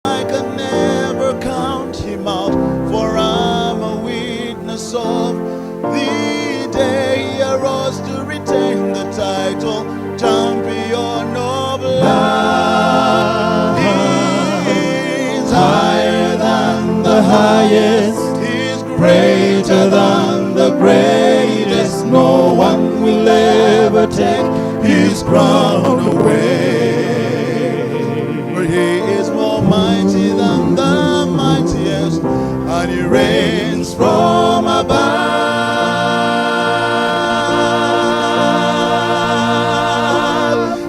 I can never count him out, for I'm a witness of the day he arose to retain the title, champion of love. He's higher than the highest, he's greater than the greatest. No one will ever take his crown away. For he is more mighty than the mightiest, and he reigns from above.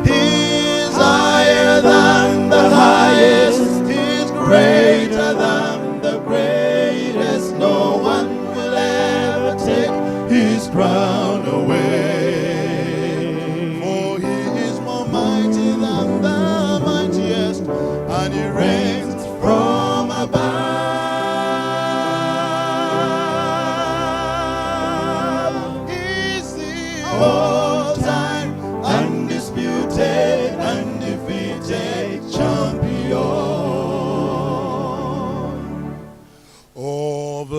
He's higher than the highest, he's greater than the greatest. No one will ever take his crown away. For he is more mighty than the mightiest, and he reigns from above. He's the all-time undisputed, undefeated champion of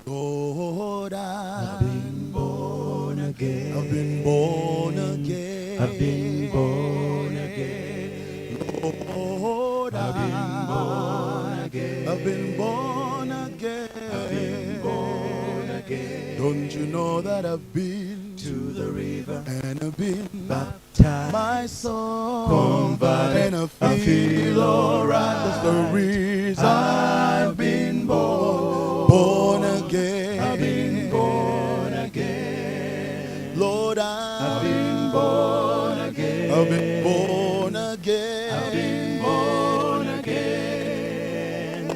Lord, I've been born again. I've been born again. I've been born again. Lord, I've been born again. I've been born again. I've been born again. Don't you know that I've been to the river and I've been baptized? My soul converted and I feel alright. That's the reason I've been born again. I've been born again. Lord, I've been born again. I've been born again. I've been born again.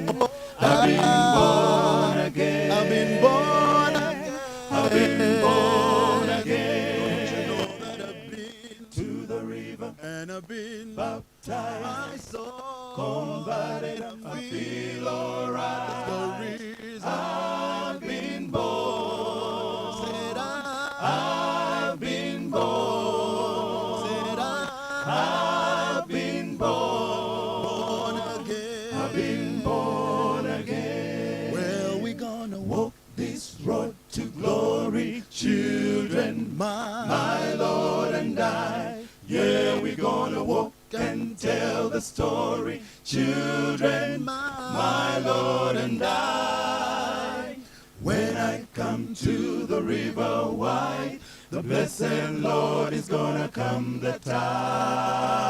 I've been born again. I've been born again. I've been born again. Don't you know that I've been to the river and I've been baptized? My soul converted and I feel alright. That's the reason I've been born. Said I've been born. Said I've been born again. I've been born again. Well, we're gonna walk this road to glory, children, my Lord and I. Yeah, we're gonna walk and tell the story, children, my Lord and I. When I come to the river wide, the blessed Lord is gonna come the tide.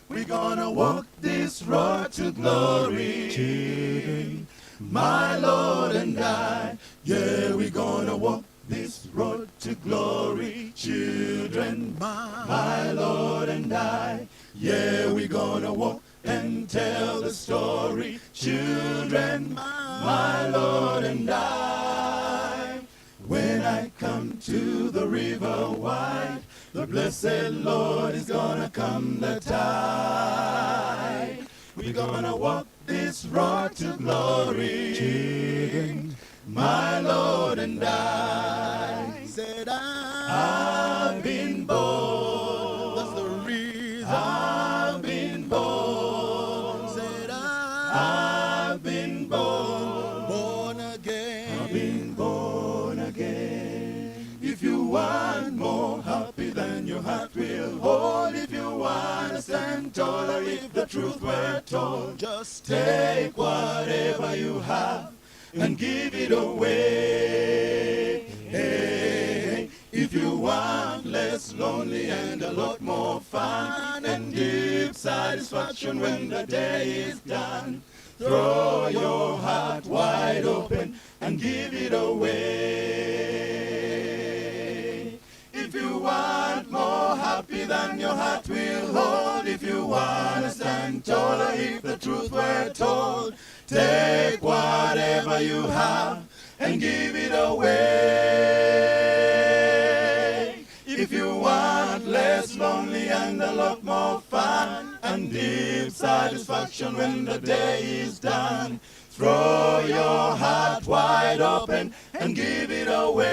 We're gonna walk this road to glory, children, my Lord and I. Yeah, we're gonna walk this road to glory, children, my Lord and I. Yeah, we're gonna walk and tell the story. Children, my Lord and I. When I come to the river wide, the blessed Lord is gonna come the tide. We're gonna walk this road to glory. Children, my Lord and I. Said I've been born. That's the reason I've been born. Said I've been born. Born again. I've been born again. If you want more happy than your heart will hold, if you want to stand taller, if the truth were told, just take whatever you have and give it away. Hey, if you want less lonely and a lot more fun and deep satisfaction when the day is done, throw your heart wide open and give it away. If you want more happy than your heart will hold, if you want to stand taller, if the truth were told, take whatever you have and give it away. If you want less lonely and a lot more fun and deep satisfaction when the day is done, throw your heart wide open and give it away.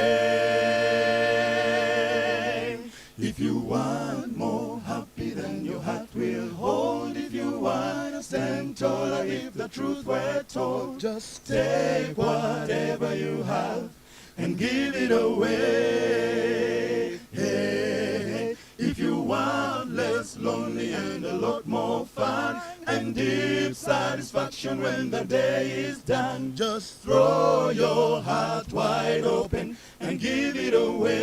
If you want more happy than your heart will hold, if you want to stand taller, if the truth were told, just take whatever you have and give it away. Hey, if you want less lonely and a lot more fun and deep satisfaction when the day is done, just throw your heart wide open and give it away.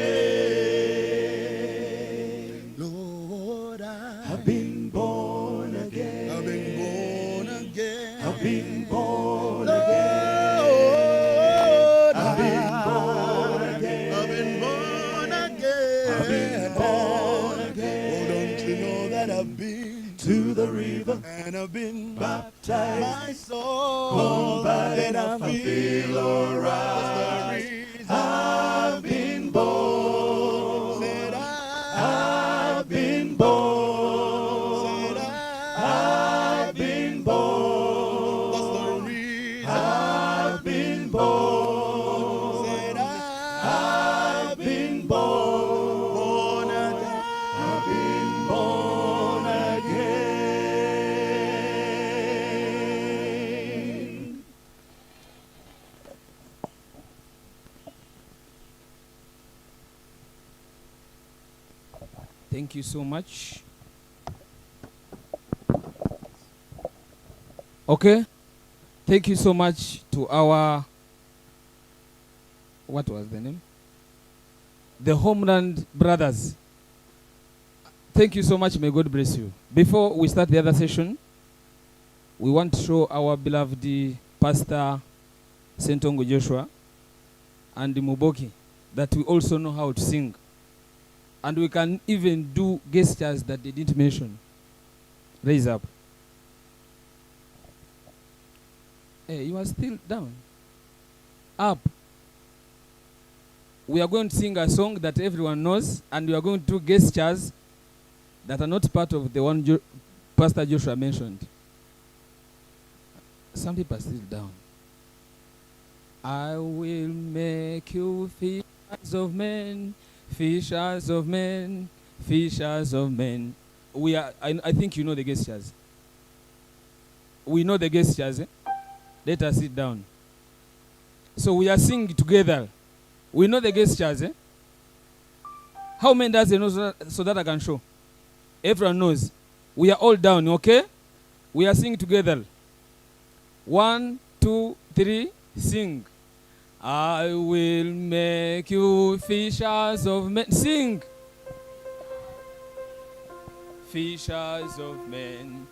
Lord, I've been born again. I've been born again. I've been born again. Lord, I've been born again. I've been born again. I've been born again. Oh, don't you know that I've been to the river and I've been baptized? My soul, come back and I feel alright. I've been born. Said I've been born. Said I've been born. That's the reason I've been born. Said I've been born. Born again. I've been born again. Thank you so much. Okay. Thank you so much to our, what was the name? The Homeland Brothers. Thank you so much. May God bless you. Before we start the other session, we want to show our beloved Pastor Sentongo Joshua and Muboki that we also know how to sing. And we can even do gestures that they didn't mention. Raise up. Hey, you are still down. Up. We are going to sing a song that everyone knows, and we are going to do gestures that are not part of the one Pastor Joshua mentioned. Some people are still down. I will make you fishers of men. Fishers of men, fishers of men. We are. I think you know the gestures. We know the gestures. Let us sit down. So we are singing together. We know the gestures. How many does it know so that I can show? Everyone knows. We are all down, okay? We are singing together. 1, 2, 3, sing. I will make you fishers of men. Sing. Fishers of men.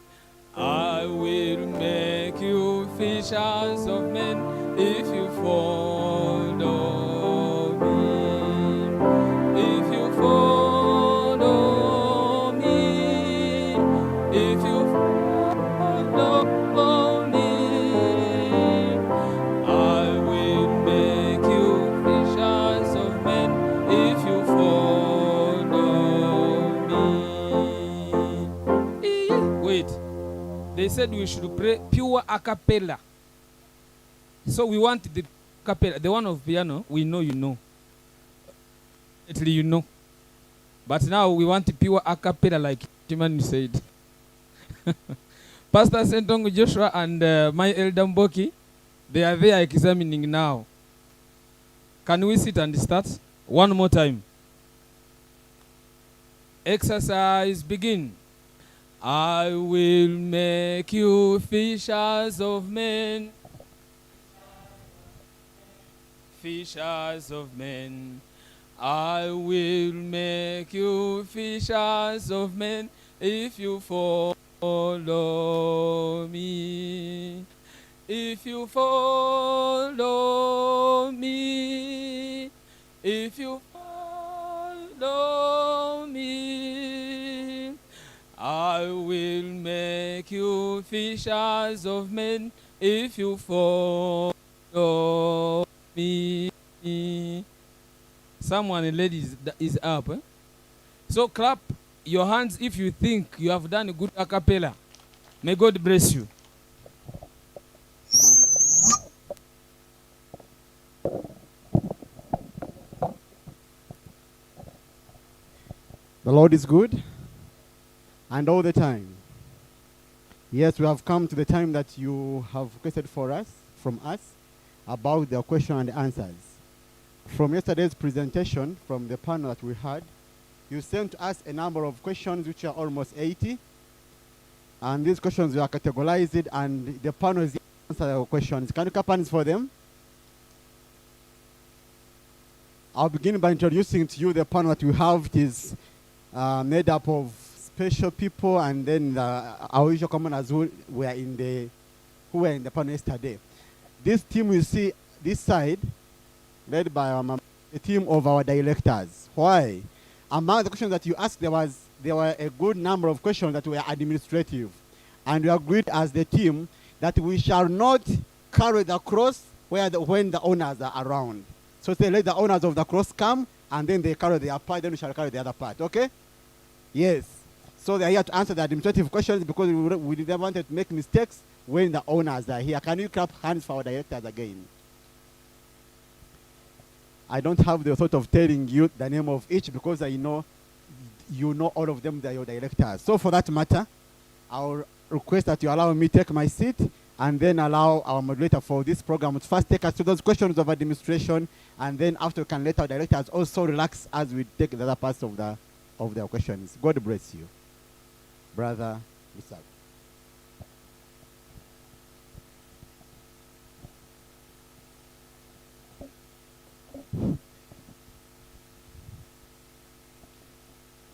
I will make you fishers of men if you follow me. If you follow me. If you follow they said we should pray pure a cappella. So we want the cappella. The one of piano, we know you know. Actually, you know. But now we want the pure a cappella, like Timani said. Pastor Sentongo Joshua and my elder Mboki, they are there examining now. Can we sit and start? One more time. Exercise begin. I will make you fishers of men. Fishers of men. I will make you fishers of men if you follow me. If you follow me. If you follow me. I will make you fishers of men if you follow me. Someone, ladies, is up. So clap your hands if you think you have done a good a cappella. May God bless you. The Lord is good, and all the time. Yes, we have come to the time that you have requested from us, about the question and answers. From yesterday's presentation, from the panel that we had, you sent us a number of questions, which are almost 80. And these questions were categorized, and the panel is answer the questions. Can you clap hands for them? I'll begin by introducing to you the panel that we have. It is made up of special people, and then our usual commoners who were in the panel yesterday. This team you see this side, led by a team of our directors. Why? Among the questions that you asked, there were a good number of questions that were administrative, and we agreed as the team that we shall not carry the cross when the owners are around. So say, let the owners of the cross come, and then they carry their part, then we shall carry the other part. Okay? Yes. So they are here to answer the administrative questions, because we didn't want to make mistakes when the owners are here. Can you clap hands for our directors again? I don't have the thought of telling you the name of each, because I know you know all of them, they are your directors. So for that matter, I'll request that you allow me take my seat, and then allow our moderator for this program to first take us to those questions of administration, and then after we can let our directors also relax as we take the other parts of their questions. God bless you. Brother Isaac.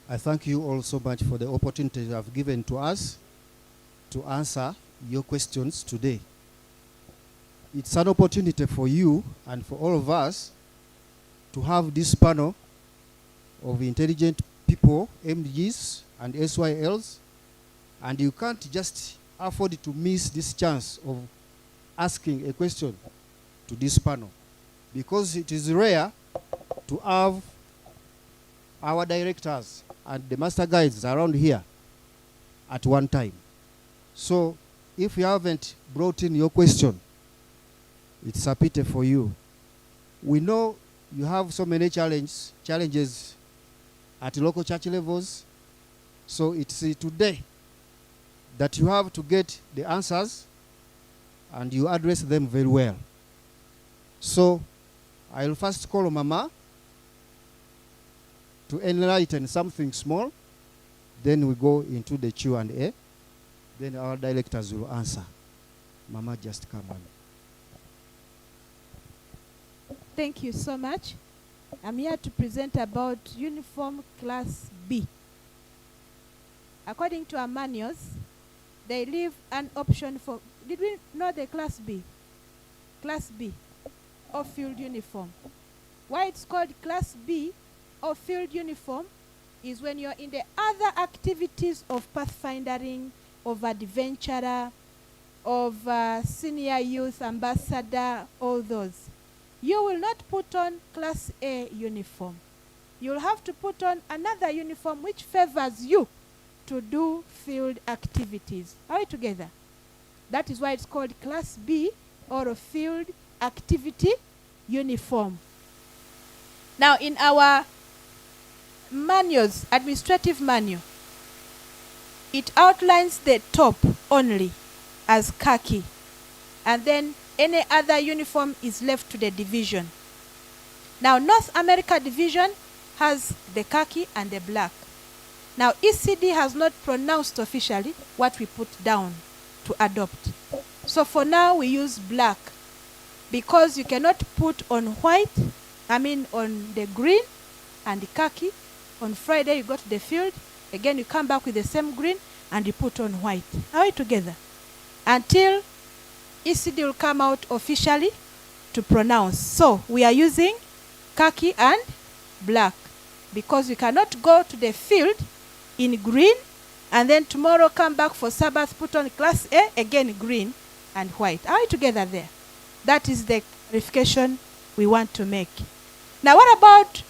I thank you all so much for the opportunity you have given to us to answer your questions today. It's an opportunity for you and for all of us to have this panel of intelligent people, MDGs and SYLs, and you can't just afford to miss this chance of asking a question to this panel, because it is rare to have our directors and the master guides around here at one time. So if you haven't brought in your question, it's a pity for you. We know you have so many challenges at local church levels. So it's today that you have to get the answers, and you address them very well. So I'll first call Mama to enlighten something small. Then we go into the Q&A. Then our directors will answer. Mama, just come on. Thank you so much. I'm here to present about Uniform Class B. According to our manuals, they leave an option for, did we know the Class B? Class B, or field uniform. Why it's called Class B, or field uniform, is when you're in the other activities of pathfinding, of adventurer, of senior youth ambassador, all those. You will not put on Class A uniform. You'll have to put on another uniform which favors you to do field activities. Are we together? That is why it's called Class B, or a field activity uniform. Now, in our manuals, administrative manual, it outlines the top only as khaki, and then any other uniform is left to the division. Now, North America division has the khaki and the black. Now, ECD has not pronounced officially what we put down to adopt. So for now, we use black, because you cannot put on white, on the green and the khaki. On Friday, you go to the field. Again, you come back with the same green and you put on white. Are we together? Until ECD will come out officially to pronounce. So we are using khaki and black, because you cannot go to the field in green and then tomorrow come back for Sabbath, put on Class A, again green and white. Are we together there? That is the clarification we want to make. Now, what about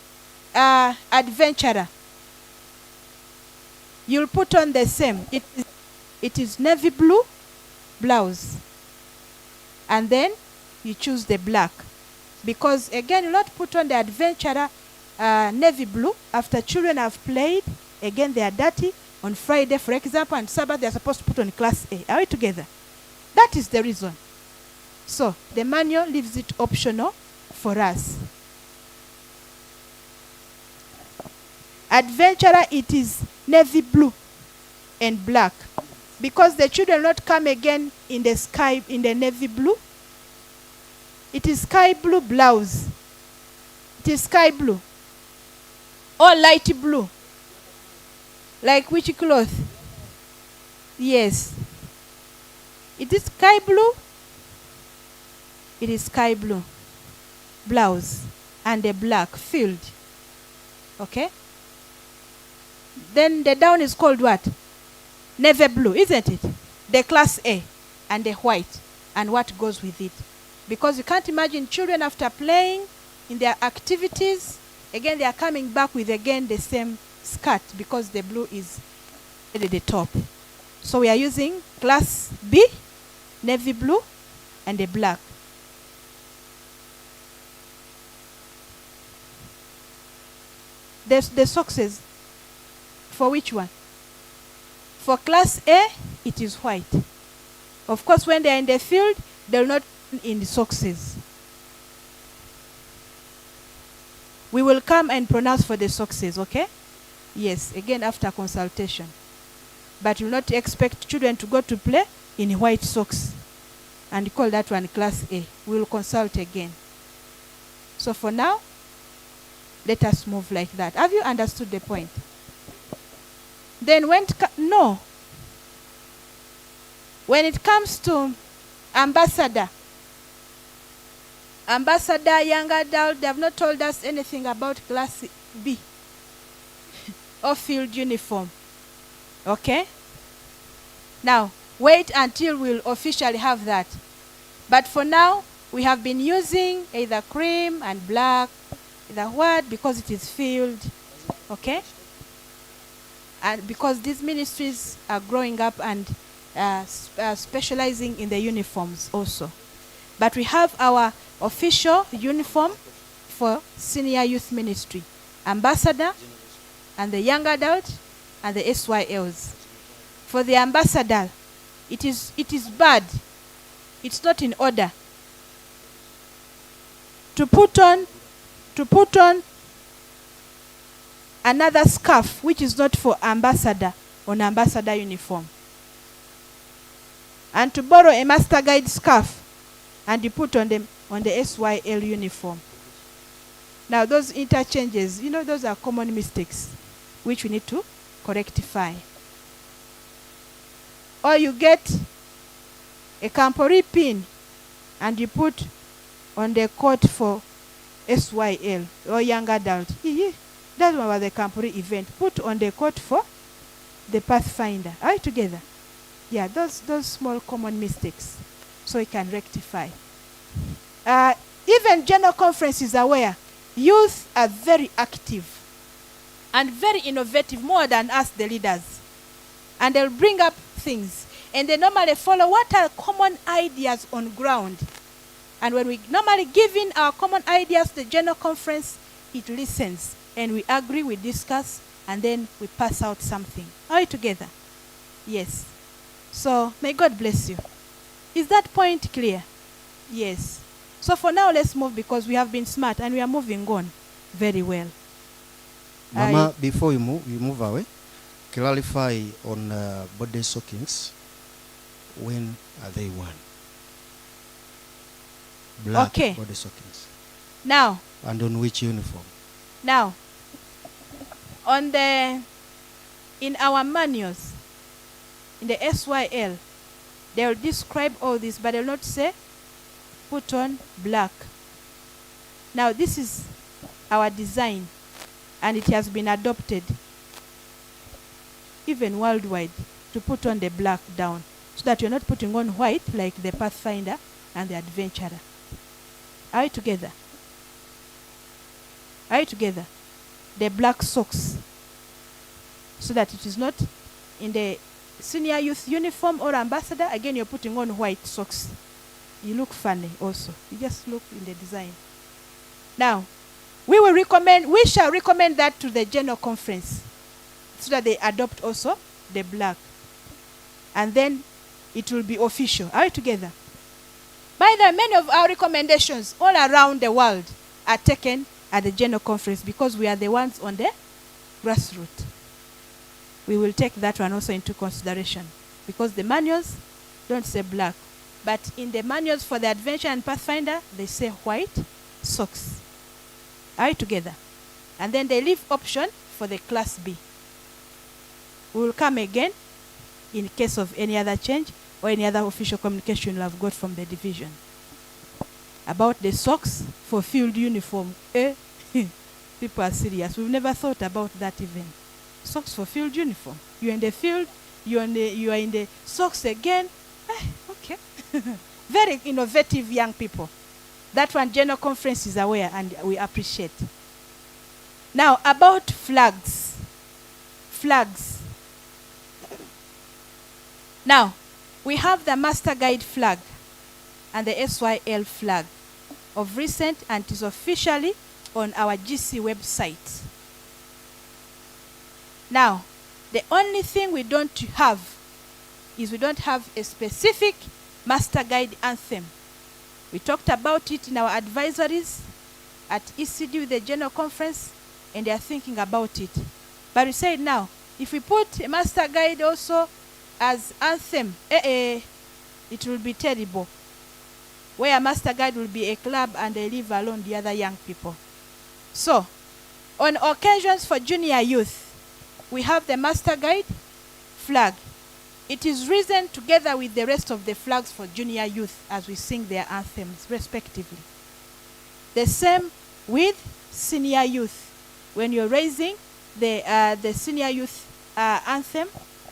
adventurer? You'll put on the same. It is navy blue blouse. And then you choose the black. Because, again, you'll not put on the adventurer navy blue after children have played. Again, they are dirty. On Friday, for example, and Sabbath, they are supposed to put on Class A. Are we together? That is the reason. So, the manual leaves it optional for us. Adventurer, it is navy blue and black, because the children will not come again in the sky, in the navy blue. It is sky blue blouse. It is sky blue or light blue. Like which cloth? Yes. It is sky blue. It is sky blue blouse and a black field. Okay? Then the down is called what? Navy blue, isn't it? The Class A and the white and what goes with it. Because you can't imagine children after playing in their activities, again they are coming back with again the same skirt, because the blue is at the top. So we are using Class B, navy blue and the black. The socks, for which one? For Class A, it is white. Of course, when they are in the field, they will not in the socks. We will come and pronounce for the socks, okay? Yes, again after consultation. But you will not expect children to go to play in white socks and call that one Class A. We will consult again. So for now, let us move like that. Have you understood the point? Then when it comes to ambassador, young adult, they have not told us anything about Class B or field uniform. Okay? Now, wait until we'll officially have that. But for now, we have been using either cream and black, either what, because it is field. Okay? And because these ministries are growing up and specializing in the uniforms also. But we have our official uniform for senior youth ministry, ambassador and the young adult and the SYLs. For the ambassador, it is bad. It's not in order to put on another scarf which is not for ambassador on ambassador uniform, and to borrow a master guide scarf and you put on the SYL uniform. Now those interchanges, those are common mistakes which we need to rectify. Or you get a Campori pin and you put on the coat for SYL or young adult. That one was the Campori event. Put on the coat for the Pathfinder. Are you together? Yeah, those small common mistakes, so we can rectify. Even general conference is aware. Youth are very active and very innovative, more than us, the leaders. And they'll bring up things. And they normally follow what are common ideas on ground. And when we normally give in our common ideas to the General Conference, it listens. And we agree, we discuss, and then we pass out something. Are we together? Yes. So, may God bless you. Is that point clear? Yes. So for now, let's move because we have been smart and we are moving on very well. Mama, before you move away, clarify on birthday stockings. When are they worn? Black okay. birthday stockings. Now. And on which uniform? Now, in our manuals, in the SYL, they will describe all this, but they will not say, put on black. Now, this is our design, and it has been adopted, even worldwide, to put on the black down, so that you're not putting on white like the Pathfinder and the Adventurer. Are you together? Are you together? The black socks, so that it is not in the senior youth uniform or ambassador. Again, you're putting on white socks. You look funny also. You just look in the design. Now, we shall recommend that to the General Conference so that they adopt also the black. And then it will be official. Are we together? By the way, many of our recommendations all around the world are taken at the General Conference because we are the ones on the grassroots. We will take that one also into consideration because the manuals don't say black. But in the manuals for the Adventure and Pathfinder, they say white socks. Are we together? And then they leave option for the Class B. We will come again in case of any other change or any other official communication you'll have got from the division. About the socks for field uniform. People are serious. We've never thought about that even. Socks for field uniform. You're in the field, you are in the socks again. Okay. Very innovative young people. That one General Conference is aware and we appreciate. Now about flags. Flags. Now, we have the Master Guide flag and the SYL flag of recent, and it is officially on our GC website. Now, the only thing we don't have is we don't have a specific Master Guide anthem. We talked about it in our advisories at ECD with the General Conference, and they are thinking about it. But we said now, if we put a Master Guide also as anthem, it will be terrible. Where a Master Guide will be a club and they leave alone the other young people. So, on occasions for junior youth, we have the Master Guide flag. It is risen together with the rest of the flags for junior youth as we sing their anthems respectively. The same with senior youth. When you're raising the senior youth anthem,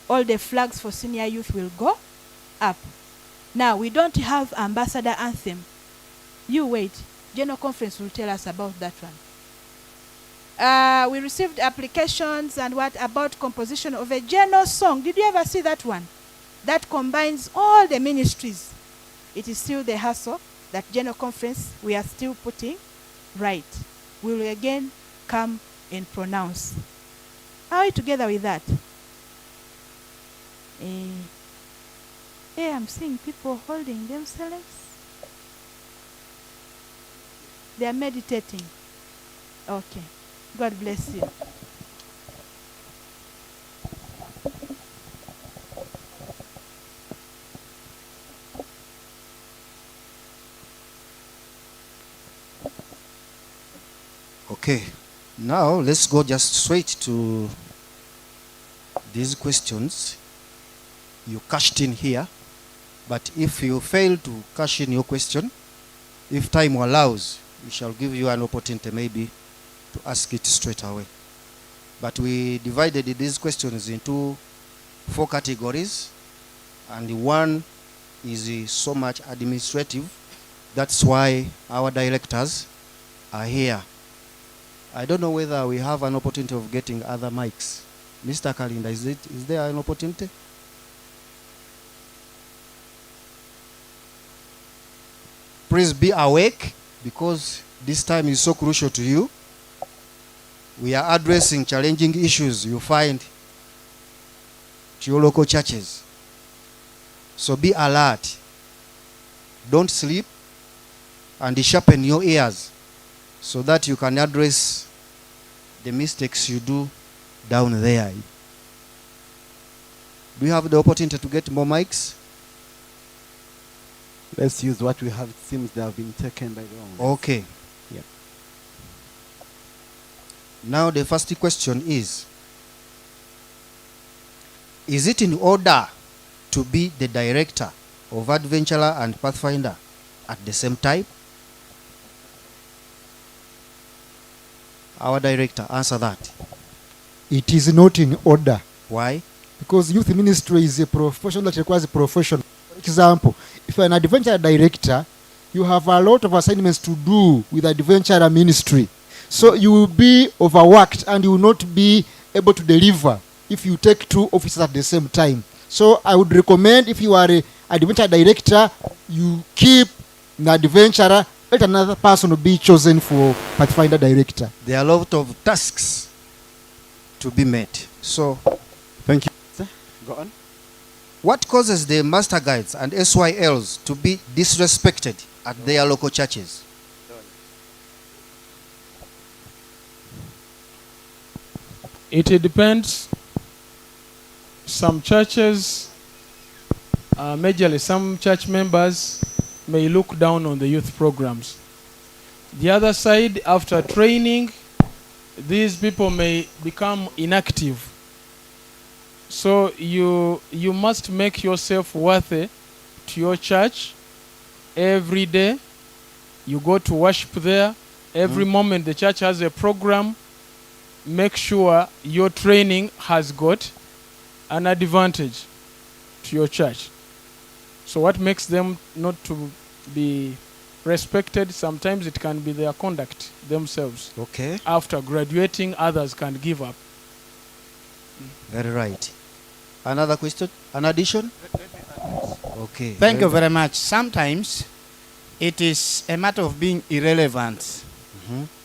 all the flags for senior youth will go up. Now, we don't have ambassador anthem. You wait. General Conference will tell us about that one. We received applications and what about composition of a general song. Did you ever see that one? That combines all the ministries. It is still the hassle that General Conference we are still putting right. We will again come and pronounce. Are we together with that? I'm seeing people holding themselves. They are meditating. Okay. God bless you. Okay. Now let's go just straight to these questions. You cashed in here, but if you fail to cash in your question, if time allows, we shall give you an opportunity maybe to ask it straight away. But we divided these questions into 4 categories, and one is so much administrative. That's why our directors are here. I don't know whether we have an opportunity of getting other mics. Mr. Kalinda, is there an opportunity? Please be awake because this time is so crucial to you. We are addressing challenging issues you find to your local churches. So be alert. Don't sleep and sharpen your ears so that you can address the mistakes you do down there. Do you have the opportunity to get more mics? Let's use what we have. It seems they have been taken by the wrong. Okay. Yep. Now the first question is it in order to be the director of Adventurer and Pathfinder at the same time? Our director, answer that. It is not in order. Why? Because youth ministry is a profession that requires a profession. For example, if you're an adventure director, you have a lot of assignments to do with adventure ministry. So you will be overworked and you will not be able to deliver if you take two offices at the same time. So I would recommend, if you are an adventure director, you keep the adventurer, let another person be chosen for Pathfinder director. There are a lot of tasks to be met. So, Thank you. Sir, go on. what causes the master guides and SYLs to be disrespected at their local churches? It depends. Some churches, majorly some church members, may look down on the youth programs. The other side, after training, these people may become inactive. So you must make yourself worthy to your church every day. You go to worship there. Every moment the church has a program, make sure your training has got an advantage to your church. So what makes them not to be respected, sometimes it can be their conduct themselves. Okay. After graduating, others can give up. Very right. Another question? An addition? Okay. Thank you very much. Sometimes it is a matter of being irrelevant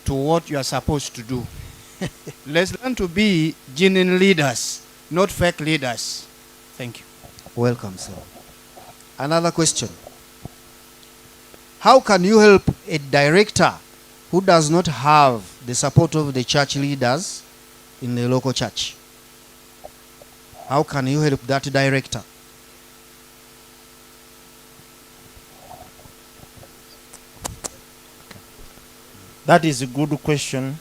to what you are supposed to do. Let's learn to be genuine leaders, not fake leaders. Thank you. Welcome, sir. Another question. How can you help a director who does not have the support of the church leaders in the local church? How can you help that director? That is a good question.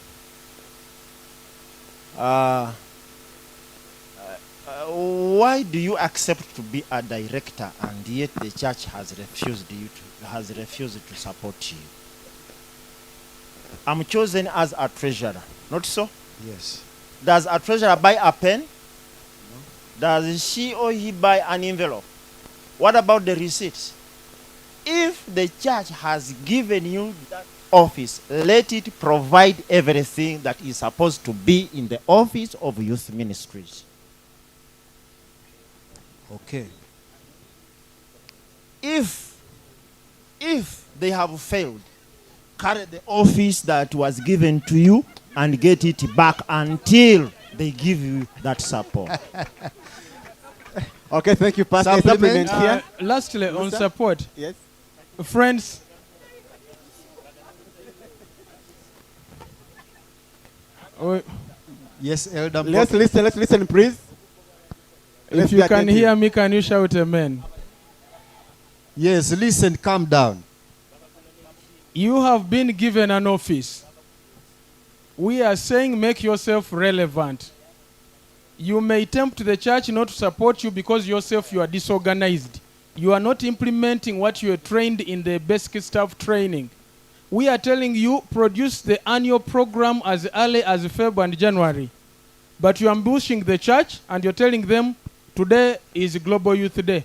Why do you accept to be a director and yet the church has refused to support you? I'm chosen as a treasurer, not so? Yes. Does a treasurer buy a pen? No. Does she or he buy an envelope? What about the receipts? If the church has given you that office, let it provide everything that is supposed to be in the office of youth ministries. Okay. If they have failed, carry the office that was given to you and get it back until they give you that support. Okay, thank you, Pastor. Supplement. Here. Lastly, on Sir? support, Yes. friends, Yes, Elder. Let's listen, please. if you can hear me, can you shout amen? Yes, listen, calm down. You have been given an office. We are saying make yourself relevant. You may tempt the church not to support you because yourself you are disorganized. You are not implementing what you are trained in the basic staff training. We are telling you produce the annual program as early as February and January. But you are ambushing the church and you're telling them today is Global Youth Day.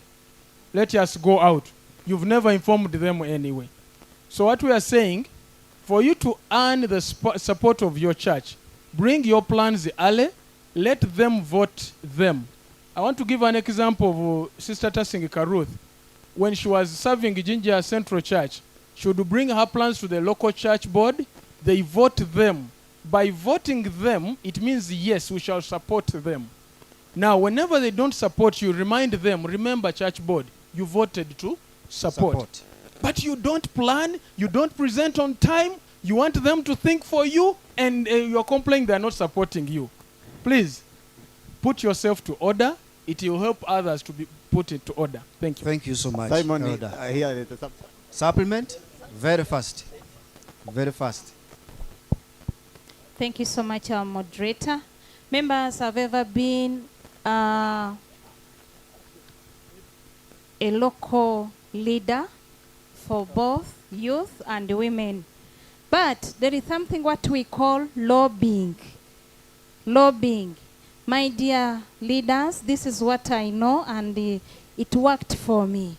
Let us go out. You've never informed them anyway. So what we are saying, for you to earn the support of your church, bring your plans early, let them vote them. I want to give an example of Sister Tasing Karuth. When she was serving Jinja Central Church, should bring her plans to the local church board. They vote them. By voting them, it means yes, we shall support them. Now, whenever they don't support you, remind them, remember church board, you voted to support. But you don't plan, you don't present on time, you want them to think for you, and you're complaining they're not supporting you. Please, put yourself to order. It will help others to be put into order. Thank you. Thank you so much. Simon, Elder. here, Supplement? Very fast. Very fast. Thank you so much, our moderator. Members, have ever been a local leader for both youth and women. But there is something what we call lobbying. Lobbying. My dear leaders, this is what I know, and it worked for me.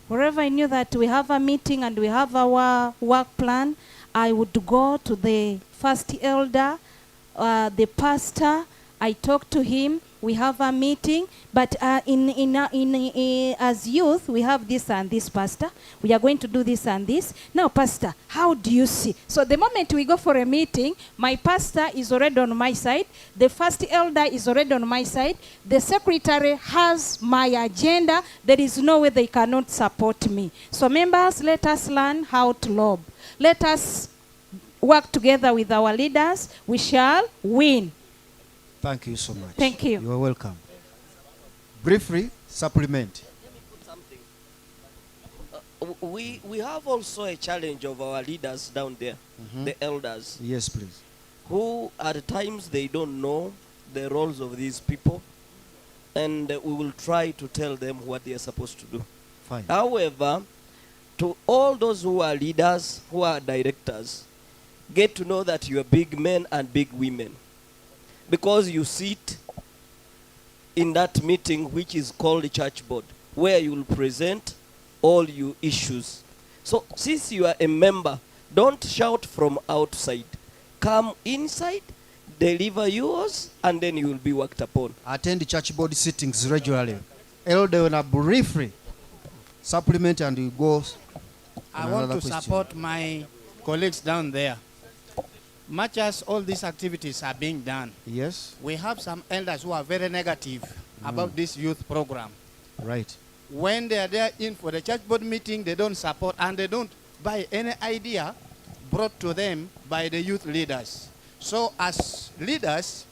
Wherever I knew that we have a meeting and we have our work plan, I would go to the first elder, the pastor. I talk to him. We have a meeting, but as youth, we have this and this, pastor. We are going to do this and this. Now, pastor, how do you see? So the moment we go for a meeting, my pastor is already on my side. The first elder is already on my side. The secretary has my agenda. There is no way they cannot support me. So members, let us learn how to lobby. Let us work together with our leaders. We shall win. Thank you so much. Thank you. You are welcome. Briefly, supplement. We have also a challenge of our leaders down there, the elders. Yes, please. Who at times they don't know the roles of these people, and we will try to tell them what they are supposed to do. Fine. However, to all those who are leaders, who are directors, get to know that you are big men and big women. Because you sit in that meeting which is called the church board, where you will present all your issues. So since you are a member, don't shout from outside. Come inside, deliver yours, and then you will be worked upon. Attend church board sittings regularly. Elder, wanna briefly supplement and you go. I want to support my colleagues down there. Much as all these activities are being done, Yes. we have some elders who are very negative about this youth program. Right. When they are there in for the church board meeting, they don't support and they don't buy any idea brought to them by the youth leaders. So as leaders,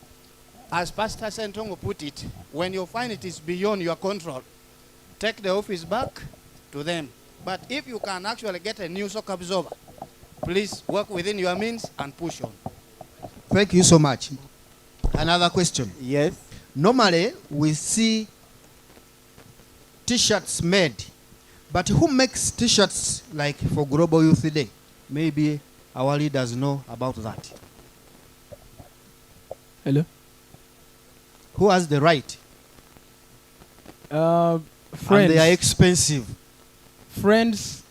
as Pastor Sentongo put it, when you find it is beyond your control, take the office back to them. But if you can actually get a new shock absorber, please work within your means and push on. Thank you so much. Another question. Yes. Normally, we see T-shirts made, but who makes T-shirts like for Global Youth Day? Maybe our leaders know about that. Hello? Who has the right? Friends. And they are expensive. Friends,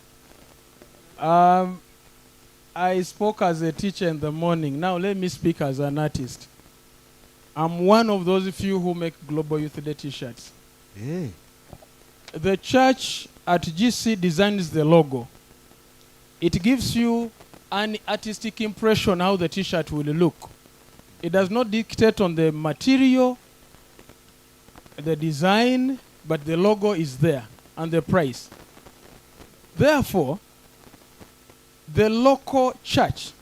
I spoke as a teacher in the morning. Now let me speak as an artist. I'm one of those few who make Global Youth Day t-shirts. Yeah. The church at GC designs the logo. It gives you an artistic impression how the t-shirt will look. It does not dictate on the material, the design, but the logo is there and the price. Therefore, the local church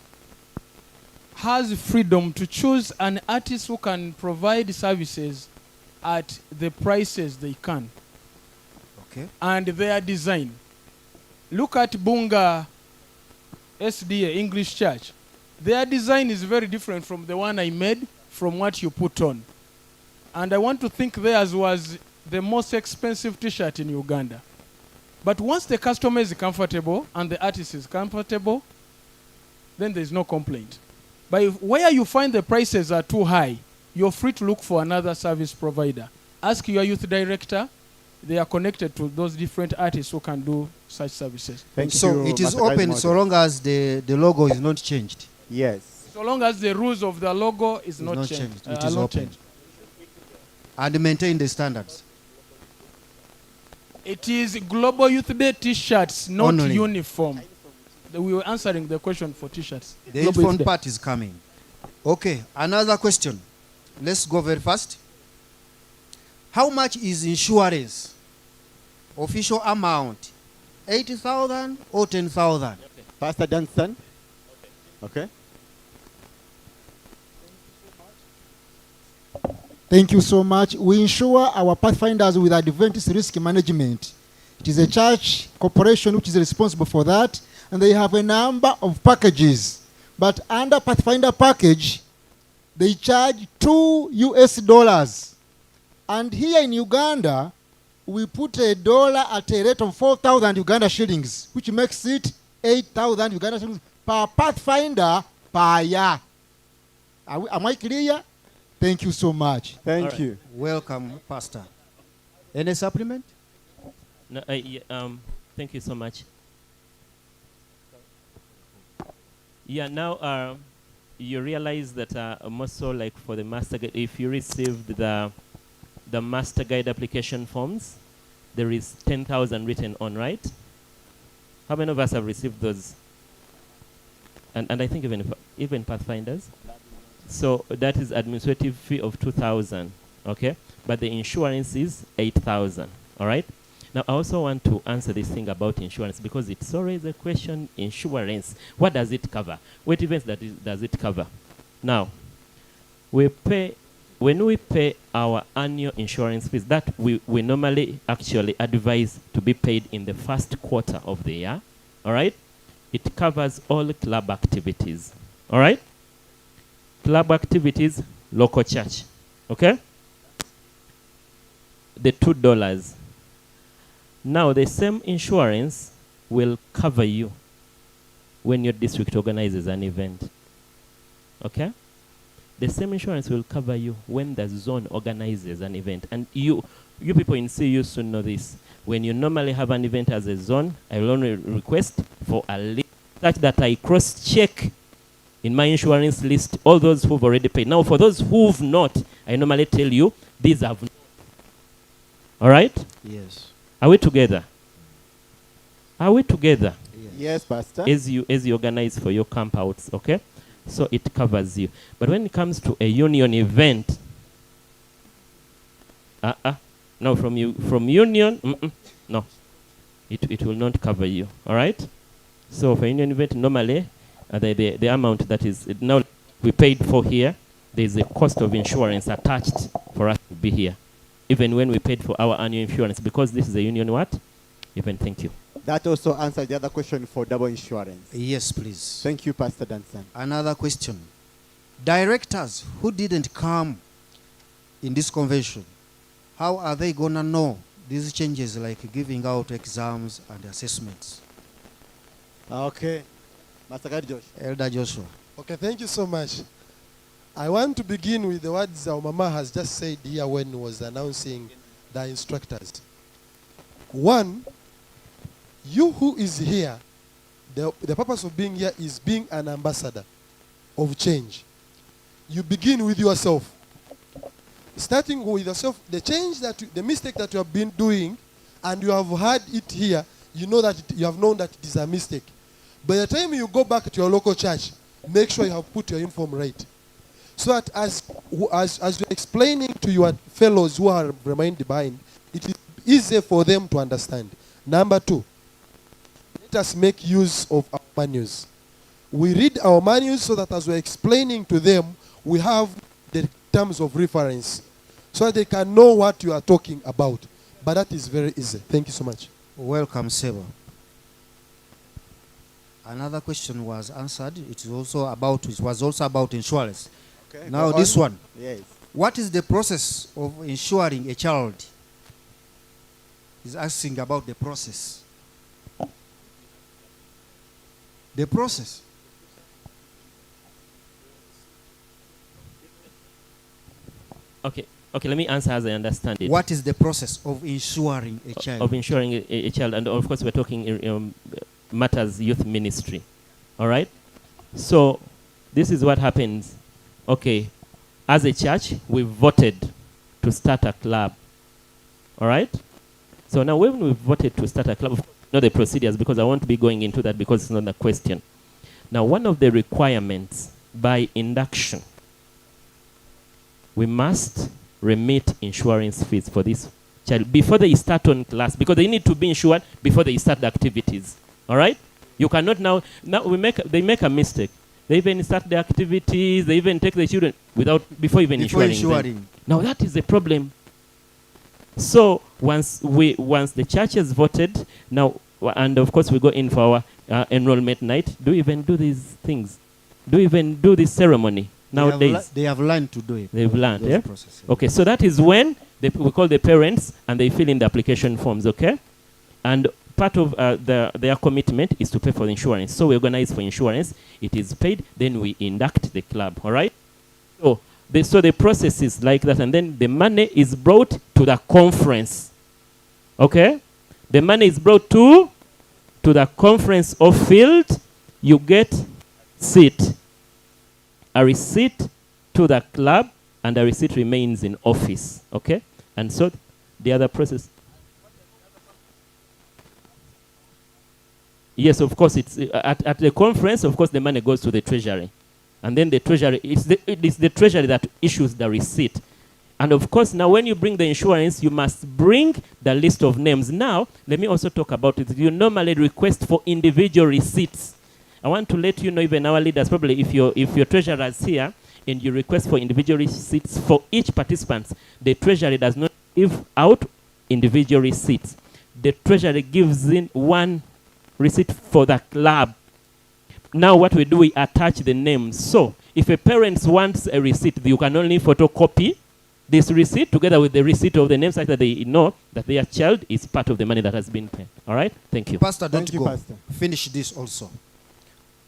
has freedom to choose an artist who can provide services at the prices they can. Okay. And their design. Look at Bunga SDA, English Church. Their design is very different from the one I made, from what you put on. And I want to think theirs was the most expensive t-shirt in Uganda. But once the customer is comfortable and the artist is comfortable, then there's no complaint. But where you find the prices are too high, you're free to look for another service provider. Ask your youth director. They are connected to those different artists who can do such services. Thank So you, it is Master open Kaizimoto. so long as the logo is not changed. Yes. So long as the rules of the logo is not changed. It are is not open. changed. And maintain the standards. It is Global Youth Day t-shirts, not Only. uniform. We were answering the question for T-shirts. The infront part is coming. Okay, another question. Let's go very fast. How much is insurance? Official amount, 80,000 or 10,000? Pastor Johnson. Okay. Thank you so much. We insure our Pathfinders with Adventist Risk Management. It is a church corporation which is responsible for that, and they have a number of packages. But under Pathfinder package, they charge $2. And here in Uganda, we put $1 at a rate of 4,000 Uganda shillings, which makes it 8,000 Uganda shillings per Pathfinder per year. Am I clear? Thank you so much. Thank you. Welcome, Pastor. Any supplement? No, thank you so much. Yeah, now you realize that most so like for the master guide, if you received the master guide application forms, there is 10,000 written on, right? How many of us have received those? And I think even Pathfinders. So that is administrative fee of 2,000, okay? But the insurance is 8,000, all right? Now, I also want to answer this thing about insurance because it's always a question, insurance. What does it cover? What events does it cover? Now, when we pay our annual insurance fees, that we normally actually advise to be paid in the first quarter of the year, all right? It covers all club activities, all right? Club activities, local church, okay? The $2. Now, the same insurance will cover you when your district organizes an event, okay? The same insurance will cover you when the zone organizes an event. And you people in CU soon know this. When you normally have an event as a zone, I will only request for a list such that I cross-check in my insurance list all those who've already paid. Now, for those who've not, I normally tell you, these have not. All right? Yes. Are we together? Are we together? Yes, Pastor. As you organize for your campouts, okay? So it covers you. But when it comes to a union event, no, from union, no, it will not cover you. All right. So for union event, normally the amount that is now we paid for here, there is a cost of insurance attached for us to be here, even when we paid for our annual insurance, because this is a union what event. Thank you. That also answers the other question for double insurance. Yes, please. Thank you, Pastor Danson. Another question. Directors who didn't come in this convention, how are they going to know these changes like giving out exams and assessments? Okay. Master Josh. Elder Joshua. Okay, thank you so much. I want to begin with the words our Mama has just said here when he was announcing the instructors. One, you who is here, the purpose of being here is being an ambassador of change. You begin with yourself. Starting with yourself, the mistake that you have been doing, and you have had it here, you know that you have known that it is a mistake. By the time you go back to your local church, make sure you have put your uniform right. So that as you're explaining to your fellows who are remained behind, it is easier for them to understand. Number two, let us make use of our manuals. We read our manuals so that as we're explaining to them, we have the terms of reference so that they can know what you are talking about. But that is very easy. Thank you so much. Welcome, Seba. Another question was answered. It was also about insurance. Okay, now this one. Yes. What is the process of insuring a child? He's asking about the process. The process. Okay, let me answer as I understand it. What is the process of insuring a child? Of insuring a child, and of course we're talking matters youth ministry. All right? So this is what happens. Okay, as a church, we voted to start a club. All right? So now when we voted to start a club, not the procedures, because I won't be going into that because it's not a question. Now, one of the requirements by induction, we must remit insurance fees for this child before they start on class, because they need to be insured before they start the activities. All right? You cannot now they make a mistake. They even start the activities, they even take the children before even insuring them. Now that is a problem. So once the church has voted, now, and of course we go in for our enrollment night, do even do these things? Do even do this ceremony nowadays? They have learned to do it. They've learned, yeah? Processes. Okay, so that is when we call the parents and they fill in the application forms, okay? And part of their commitment is to pay for the insurance. So we organize for insurance, it is paid, then we induct the club, all right? So the process is like that, and then the money is brought to the conference, okay? The money is brought to the conference of field. You get a receipt to the club, and the receipt remains in office, okay? And so the other process. Yes, of course, it's at the conference, of course, the money goes to the treasury. And then the treasury, it is the treasury that issues the receipt. And of course, now when you bring the insurance, you must bring the list of names. Now, let me also talk about it. You normally request for individual receipts. I want to let you know, even our leaders, probably if your treasurer is here and you request for individual receipts for each participant, the treasury does not give out individual receipts. The treasury gives in one receipt for the club. Now what we do, we attach the names. So if a parent wants a receipt, you can only photocopy this receipt together with the receipt of the name, such that they know that their child is part of the money that has been paid. All right? Thank you. Pastor, don't go. Pastor. Finish this also.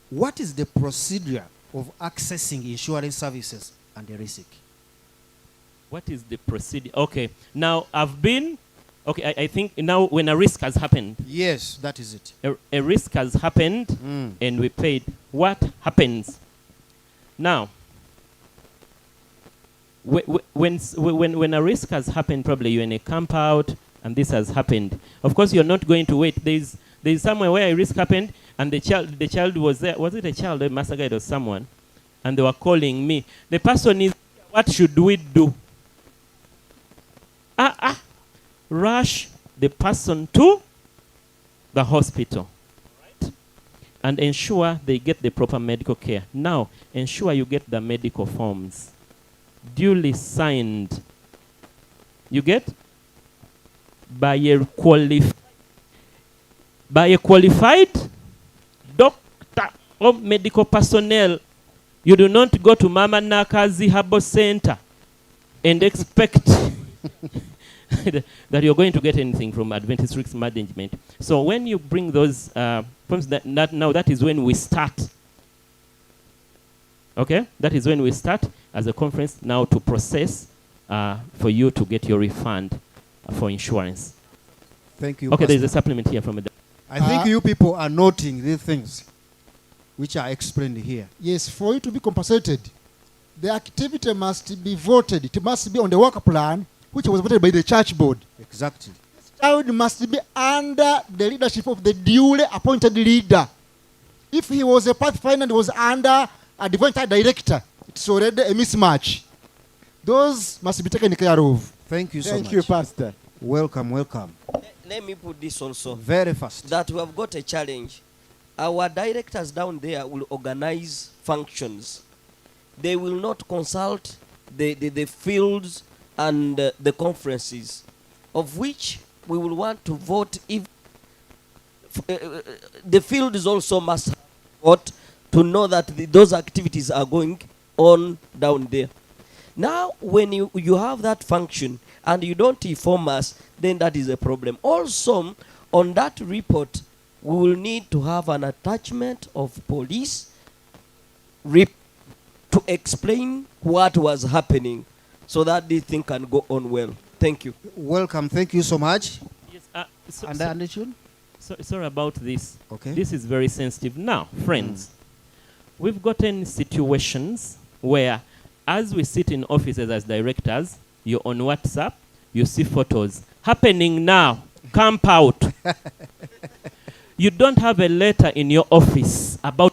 What is the procedure of accessing insurance services and the risk? What is the procedure? Okay. Now, I think now when a risk has happened. Yes, that is it. A risk has happened and we paid. What happens? Now, when a risk has happened, probably you're in a camp out and this has happened. Of course, you're not going to wait. There's somewhere where a risk happened and the child was there. Was it a child, a master guide or someone? And they were calling me. The person is, what should we do? Rush the person to the hospital, right? And ensure they get the proper medical care. Now, ensure you get the medical forms duly signed. You get? By a qualified doctor or medical personnel. You do not go to Mama Nakazi Herbal Center and expect that you're going to get anything from Adventist Risk Management. So when you bring those forms, that is when we start. Okay? That is when we start as a conference now to process for you to get your refund for insurance. Thank you. Okay, there's a supplement here from the. I think you people are noting these things which are explained here. Yes, for you to be compensated, the activity must be voted. It must be on the work plan, which was voted by the church board. Exactly. This child must be under the leadership of the duly appointed leader. If he was a pathfinder and was under a divine child director, it's already a mismatch. Those must be taken care of. Thank you so much. Thank you, Pastor. Welcome, welcome. Let me put this also. Very fast. That we have got a challenge. Our directors down there will organize functions. They will not consult the fields and the conferences, of which we will want to vote if the fields also must vote to know that those activities are going on down there. Now, when you have that function and you don't inform us, then that is a problem. Also, on that report, we will need to have an attachment of police to explain what was happening, so that this thing can go on well. Thank you. Welcome. Thank you so much. Yes, sorry about this. Okay. This is very sensitive. Now, friends, we've gotten situations where, as we sit in offices as directors, you're on WhatsApp, you see photos happening now. Camp out. you don't have a letter in your office about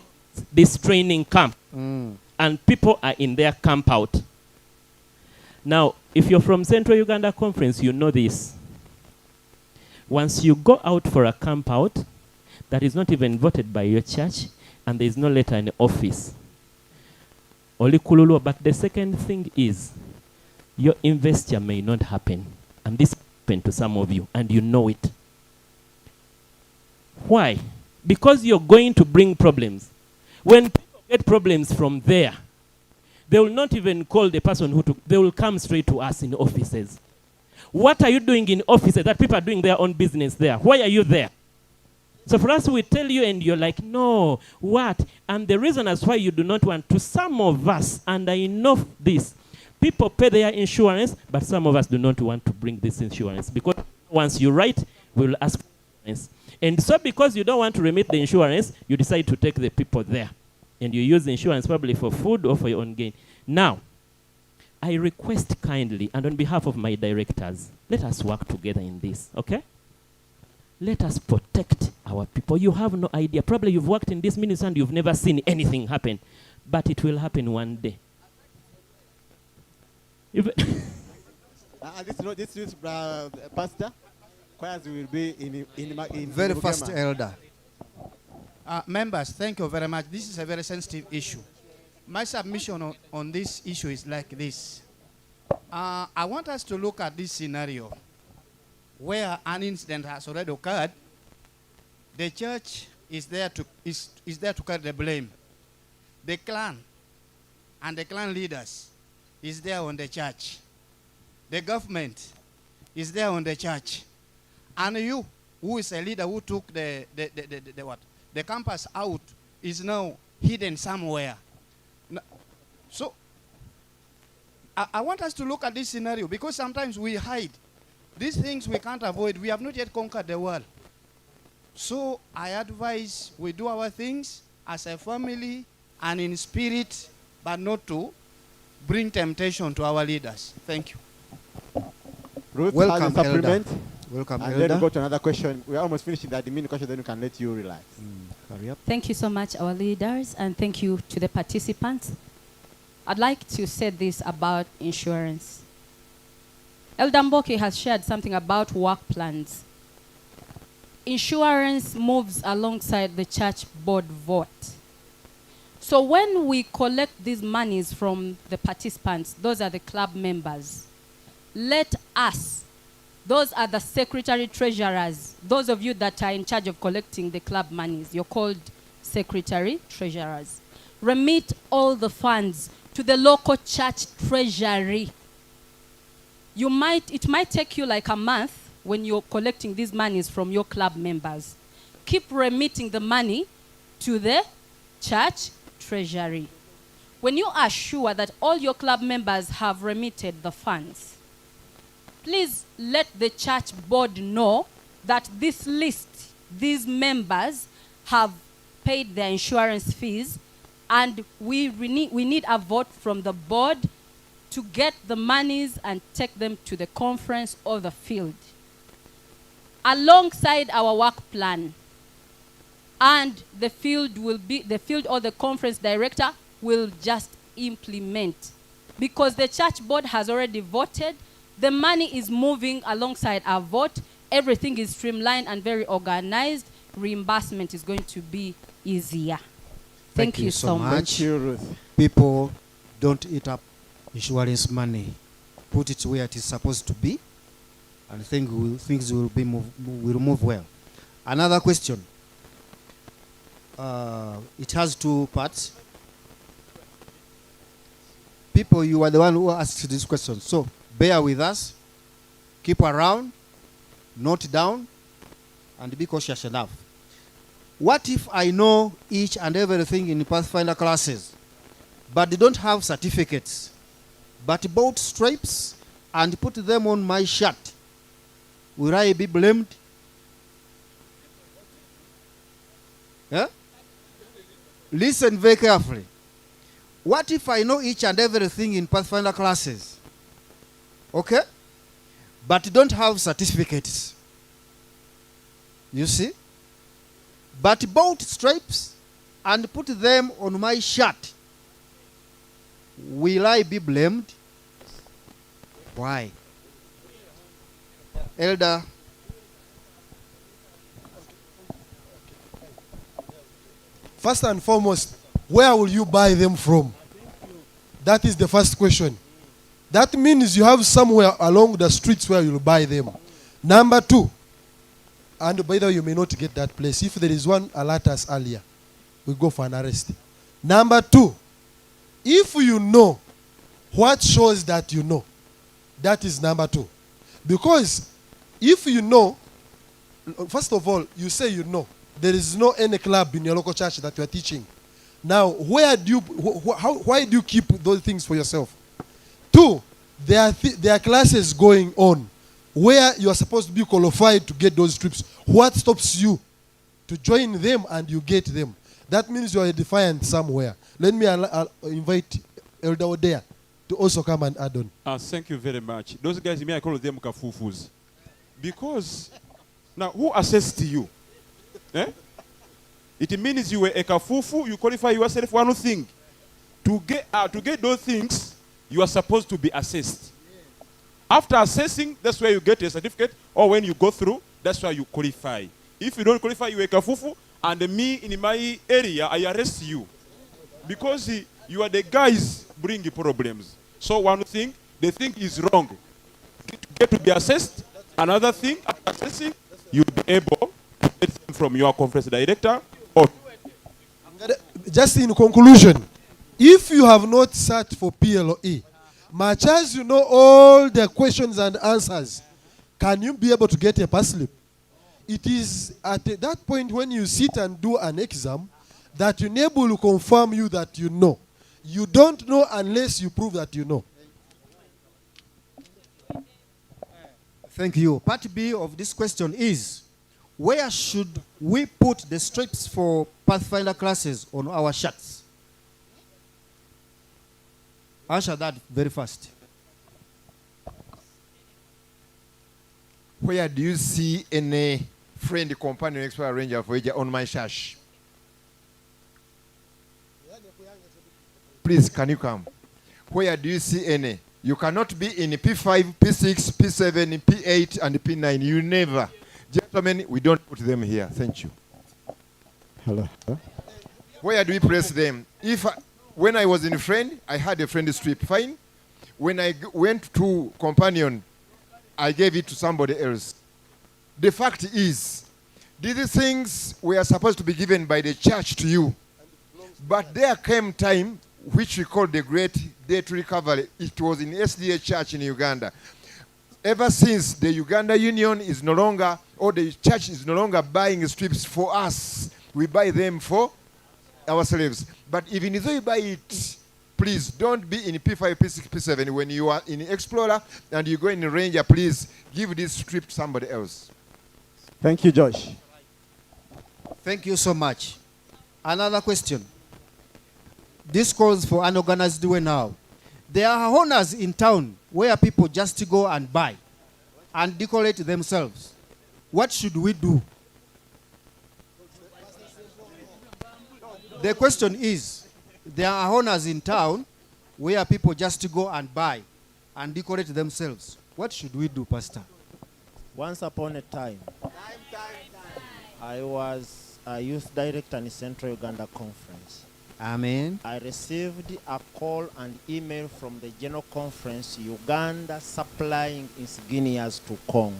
this training camp, and people are in their camp out. Now, if you're from Central Uganda Conference, you know this. Once you go out for a camp out that is not even voted by your church, and there is no letter in the office, Oli kululu. But the second thing is, your investor may not happen. And this happened to some of you, and you know it. Why? Because you're going to bring problems. When people get problems from there, they will not even call the person who took, they will come straight to us in offices. What are you doing in offices that people are doing their own business there? Why are you there? So for us, we tell you and you're like, no, what? And the reason as why you do not want to, some of us, and I know this, people pay their insurance, but some of us do not want to bring this insurance. Because once you write, we'll ask for insurance. And so because you don't want to remit the insurance, you decide to take the people there. And you use the insurance probably for food or for your own gain. Now, I request kindly, and on behalf of my directors, let us work together in this, okay? Let us protect our people. You have no idea. Probably you've worked in this ministry and you've never seen anything happen. But it will happen one day. This youth pastor, choirs will be in Very fast, elder. Members, thank you very much. This is a very sensitive issue. My submission on this issue is like this. I want us to look at this scenario where an incident has already occurred. The church is there to carry the blame. The clan and the clan leaders is there on the church. The government is there on the church. And you, who is a leader who took the campus out, is now hidden somewhere. So, I want us to look at this scenario, because sometimes we hide. These things we can't avoid. We have not yet conquered the world. So, I advise we do our things as a family and in spirit, but not to bring temptation to our leaders. Thank you. Ruth, Welcome, has a supplement. elder. Welcome, and elder. then go to another question. We're almost finishing the admin question, then we can let you relax. Hurry up. Thank you so much, our leaders, and thank you to the participants. I'd like to say this about insurance. Elder Mboke has shared something about work plans. Insurance moves alongside the church board vote. So when we collect these monies from the participants, those are the club members, let us, those are the secretary treasurers, those of you that are in charge of collecting the club monies, you're called secretary treasurers, remit all the funds to the local church treasury. It might take you like a month when you're collecting these monies from your club members. Keep remitting the money to the church treasury. When you are sure that all your club members have remitted the funds, please let the church board know that this list, these members have paid their insurance fees, and we need a vote from the board to get the monies and take them to the conference or the field, alongside our work plan. And the field or the conference director will just implement. Because the church board has already voted, the money is moving alongside our vote, everything is streamlined and very organized, reimbursement is going to be easier. Thank you so much. Thank you, Ruth. People, don't eat up insurance money. Put it where it is supposed to be, and things will move well. Another question. It has two parts. People, you are the one who asked this question, so bear with us. Keep around, note down, and be cautious enough. What if I know each and everything in Pathfinder classes, but they don't have certificates, but bought stripes and put them on my shirt? Will I be blamed? Yeah? Listen very carefully. What if I know each and everything in Pathfinder classes, okay, but don't have certificates? You see? but bought stripes and put them on my shirt, will I be blamed? Why? Elder. First and foremost, where will you buy them from? That is the first question. That means you have somewhere along the streets where you'll buy them. Number two, and by the way, you may not get that place. If there is one, alert us earlier. We go for an arrest. Number two, if you know what shows that you know, that is number two. Because if you know, first of all, you say you know, there is no any club in your local church that you are teaching. Now, why do you keep those things for yourself? Two, there are classes going on where you are supposed to be qualified to get those trips. What stops you to join them and you get them? That means you are defiant somewhere. Let me invite Elder Odea to also come and add on. Thank you very much. Those guys, may I call them kafufus? Because, now, who assessed you? Eh? It means you were a kafufu, you qualify yourself for one thing. To get those things, you are supposed to be assessed. After assessing, that's where you get a certificate, or when you go through, that's where you qualify. If you don't qualify, you are a kafufu, and me in my area, I arrest you. Because you are the guys bringing problems. So one thing, the thing is wrong. Get to be assessed. Another thing, after assessing, you'll be able to get them from your conference director. Or just in conclusion, if you have not searched for PLOE, much as you know all the questions and answers, can you be able to get a pass slip? It is at that point when you sit and do an exam that you're able to confirm you that you know. You don't know unless you prove that you know. Thank you. Part B of this question is, where should we put the stripes for Pathfinder classes on our shirts? Answer that very fast. Where do you see any friend, companion, expert, ranger, voyager on my shash? Please, can you come? Where do you see any? You cannot be in P5, P6, P7, P8, and P9. You never. Gentlemen, we don't put them here. Thank you. Hello. Where do we place them? When I was in friend, I had a friend strip. Fine. When I went to companion, I gave it to somebody else. The fact is, these things were supposed to be given by the church to you. But there came time, which we call the Great Debt Recovery. It was in SDA Church in Uganda. Ever since the Uganda Union is no longer, or the church is no longer buying strips for us, we buy them for ourselves. But even though you buy it, please don't be in P5, P6, P7. When you are in Explorer and you go in Ranger, please give this strip to somebody else. Thank you, Josh. Thank you so much. Another question. This calls for an organized way now. There are honors in town where people just go and buy and decorate themselves. What should we do? The question is, there are honors in town where people just go and buy and decorate themselves. What should we do, Pastor? Once upon a time, I was a youth director in Central Uganda Conference. Amen. I received a call and email from the General Conference, Uganda supplying insignias to Congo.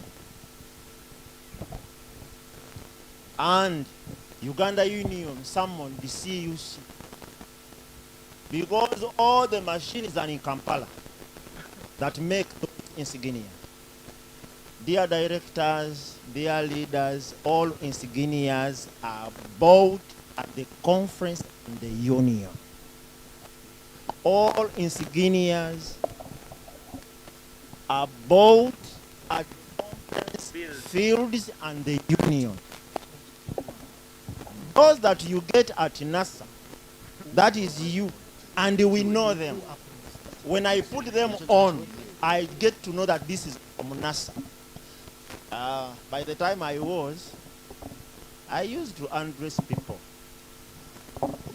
And Uganda Union summoned the CUC because all the machines are in Kampala that make those insignia. Dear directors, dear leaders, all insignias are bought at the conference in the union. All insignias are bought at conference fields and the union. Those that you get at NASA, that is you, and we know them. When I put them on, I get to know that this is from NASA. By the time I was, I used to undress people.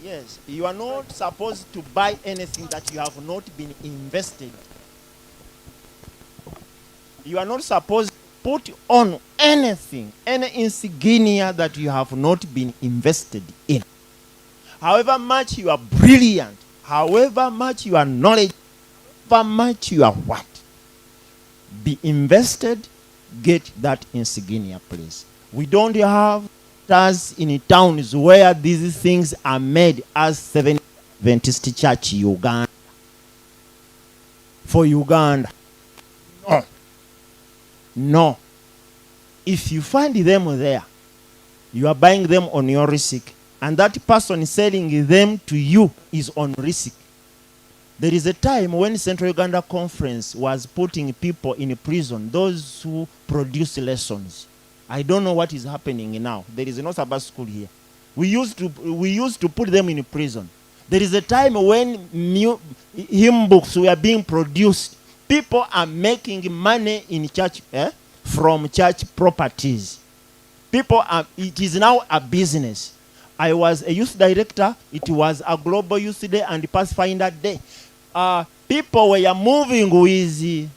Yes, you are not supposed to buy anything that you have not been invested. You are not supposed to put on anything, any insignia that you have not been invested in. However much you are brilliant, however much you are knowledgeable, however much you are what, be invested, get that insignia, please. We don't have us in towns where these things are made as Seventh Adventist Church Uganda. For Uganda. No. No. If you find them there, you are buying them on your risk, and that person selling them to you is on risk. There is a time when Central Uganda Conference was putting people in prison, those who produce lessons. I don't know what is happening now. There is no Sabbath school here. We used to put them in prison. There is a time when hymn books were being produced. People are making money in church from church properties. It is now a business. I was a youth director. It was a global youth day and Pathfinder day. People were moving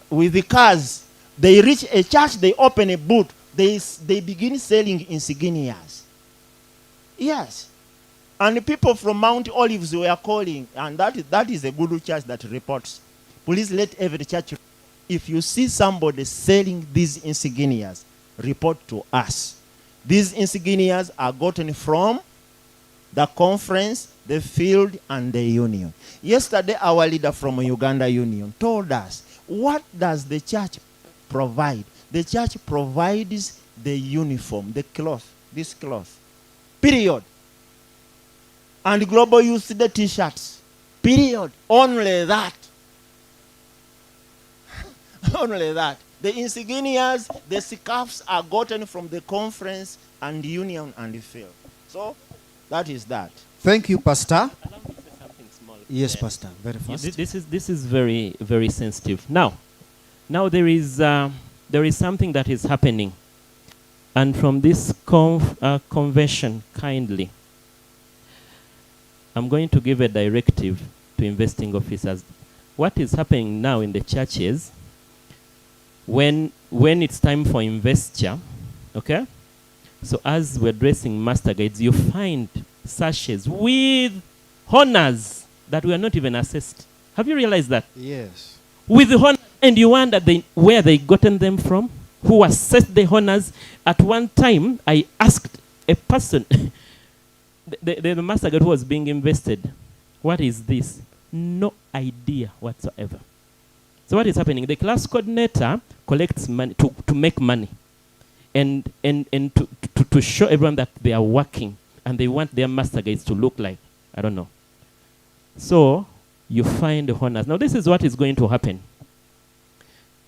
with the cars. They reach a church, they open a booth. They begin selling insignias. Yes. And people from Mount Olives were calling, and that is a good church that reports. Please let every church, if you see somebody selling these insignias, report to us. These insignias are gotten from the conference, the field, and the union. Yesterday, our leader from Uganda Union told us, what does the church provide? The church provides the uniform, the cloth, this cloth. Period. And Global Youth, the t-shirts. Period. Only that. Only that. The insignias, the scarves are gotten from the conference and union and the field. So, that is that. Thank you, Pastor. Allow me to say something small. Yes, Pastor. Very fast. This is very, very sensitive. Now there is something that is happening. And from this convention, kindly, I'm going to give a directive to investing officers. What is happening now in the churches, when it's time for investure, okay? So as we're dressing master guides, you find sachets with honors that were not even assessed. Have you realized that? Yes. With the honors, and you wonder where they gotten them from, who assessed the honors. At one time, I asked a person, the master guide who was being invested, what is this? No idea whatsoever. So what is happening? The class coordinator collects money to make money, and to show everyone that they are working, and they want their master guides to look like, I don't know. So you find the honors. Now this is what is going to happen.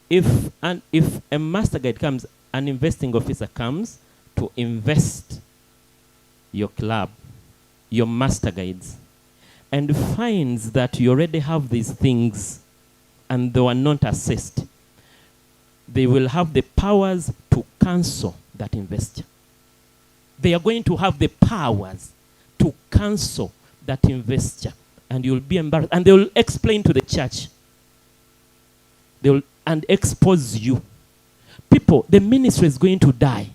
If a master guide comes, an investing officer comes to invest your club, your master guides, and finds that you already have these things and they were not assessed, they will have the powers to cancel that investor. They are going to have the powers to cancel that investor, and you'll be embarrassed. And they will explain to the church. They will and expose you. People, the ministry is going to die.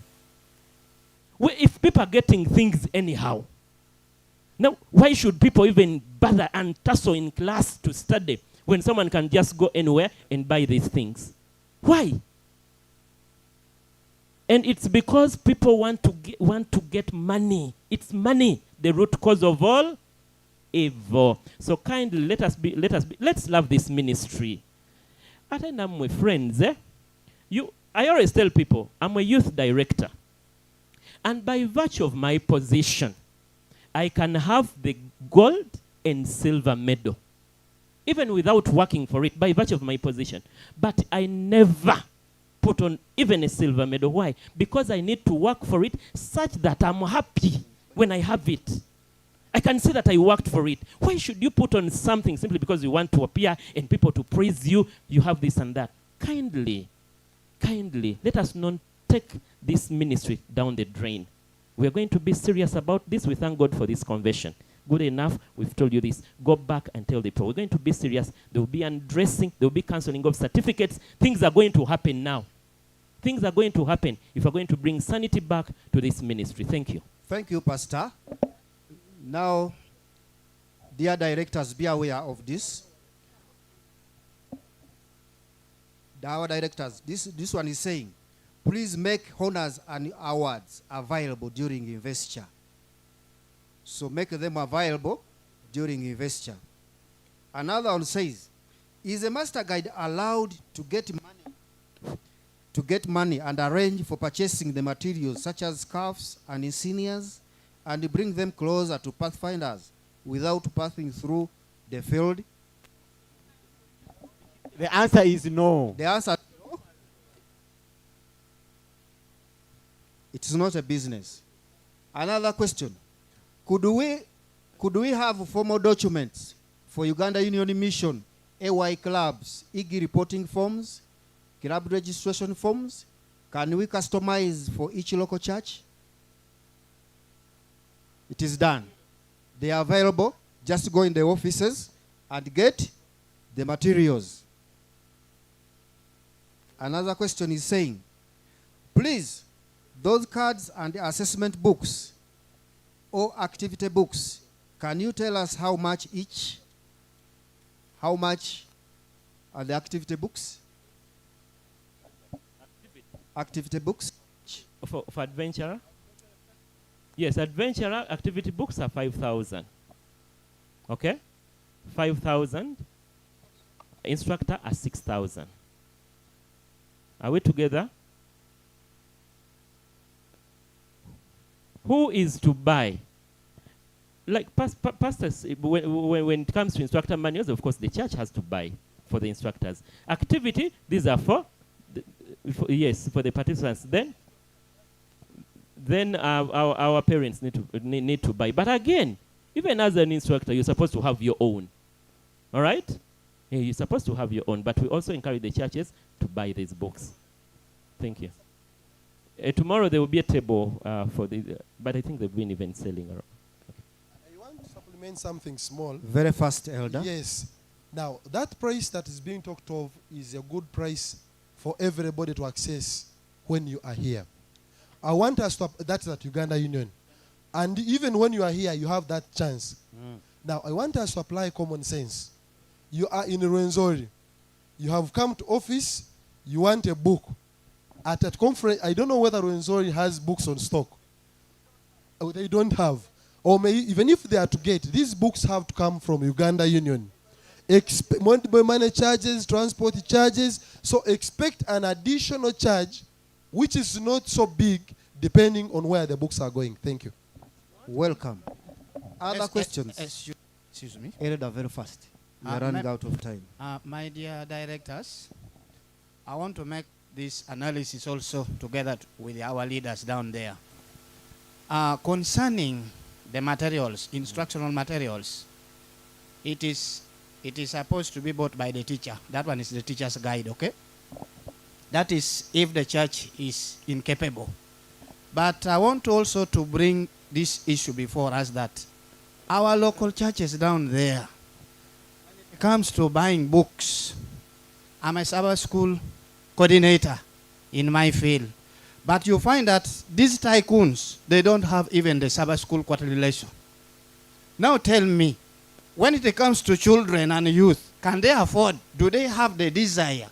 If people are getting things anyhow, now why should people even bother and tussle in class to study when someone can just go anywhere and buy these things? Why? And it's because people want to get money. It's money, the root cause of all evil. So kindly let's love this ministry. At and I'm with friends, I always tell people I'm a youth director. And by virtue of my position, I can have the gold and silver medal, even without working for it, by virtue of my position. But I never put on even a silver medal. Why? Because I need to work for it such that I'm happy when I have it. I can say that I worked for it. Why should you put on something simply because you want to appear and people to praise you? You have this and that. Kindly, let us not take this ministry down the drain. We're going to be serious about this. We thank God for this convention. Good enough, we've told you this. Go back and tell the people. We're going to be serious. There will be undressing. There will be cancelling of certificates. Things are going to happen now. Things are going to happen if we're going to bring sanity back to this ministry. Thank you. Thank you, Pastor. Now, dear directors, be aware of this. Our directors, this one is saying, please make honors and awards available during investiture. So make them available during investiture. Another one says, is a master guide allowed to get money and arrange for purchasing the materials such as scarves and insignias and bring them closer to pathfinders without passing through the field? The answer is no. The answer is no. It is not a business. Another question. Could we have formal documents for Uganda Union Mission, AY clubs, IG reporting forms, club registration forms? Can we customize for each local church? It is done. They are available. Just go in the offices and get the materials. Another question is saying, please, those cards and assessment books or activity books, can you tell us how much each? How much are the activity books? Activity books? For adventurer? Yes, adventurer activity books are 5,000. Okay? 5,000. Instructor are 6,000. Are we together? Who is to buy? Like pastors, when it comes to instructor manuals, of course, the church has to buy for the instructors. Activity, these are for the participants. Then our parents need to buy. But again, even as an instructor, you're supposed to have your own. All right? Yeah, you're supposed to have your own. But we also encourage the churches to buy these books. Thank you. Tomorrow there will be a table for the, but I think they've been even selling around. I want to supplement something small. Very fast, Elder. Yes. Now, that price that is being talked of is a good price for everybody to access when you are here. I want us to, that's at Uganda Union. And even when you are here, you have that chance. Now, I want us to apply common sense. You are in Rwenzori. You have come to office. You want a book. At a conference, I don't know whether Rwenzori has books on stock. Oh, they don't have. Or even if they are to get, these books have to come from Uganda Union. Money charges, transport charges. So expect an additional charge, which is not so big, depending on where the books are going. Thank you. Welcome. Other questions? Excuse me. Elder, very fast. We are running out of time. My dear directors, I want to make this analysis also together with our leaders down there. Concerning the materials, instructional materials, it is supposed to be bought by the teacher. That one is the teacher's guide, okay? That is if the church is incapable. But I want also to bring this issue before us that our local churches down there, when it comes to buying books, I'm a Sabbath school coordinator in my field. But you find that these tycoons, they don't have even the Sabbath school quarterly lesson. Now tell me, when it comes to children and youth, can they afford? Do they have the desire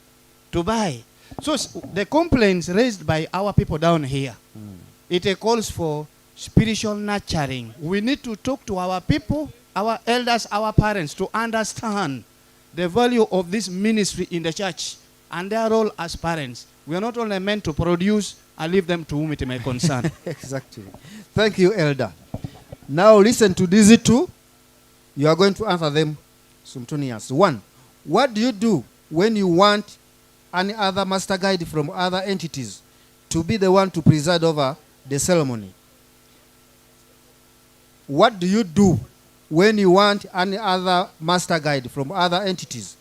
to buy? So the complaints raised by our people down here, it calls for spiritual nurturing. We need to talk to our people, our elders, our parents, to understand the value of this ministry in the church and their role as parents. We are not only meant to produce and leave them to whom it may concern. Exactly. Thank you, Elder. Now listen to these two. You are going to answer them simultaneously. 1. What do you do when you want any other master guide from other entities to be the one to preside over the ceremony? What do you do when you want any other master guide from other entities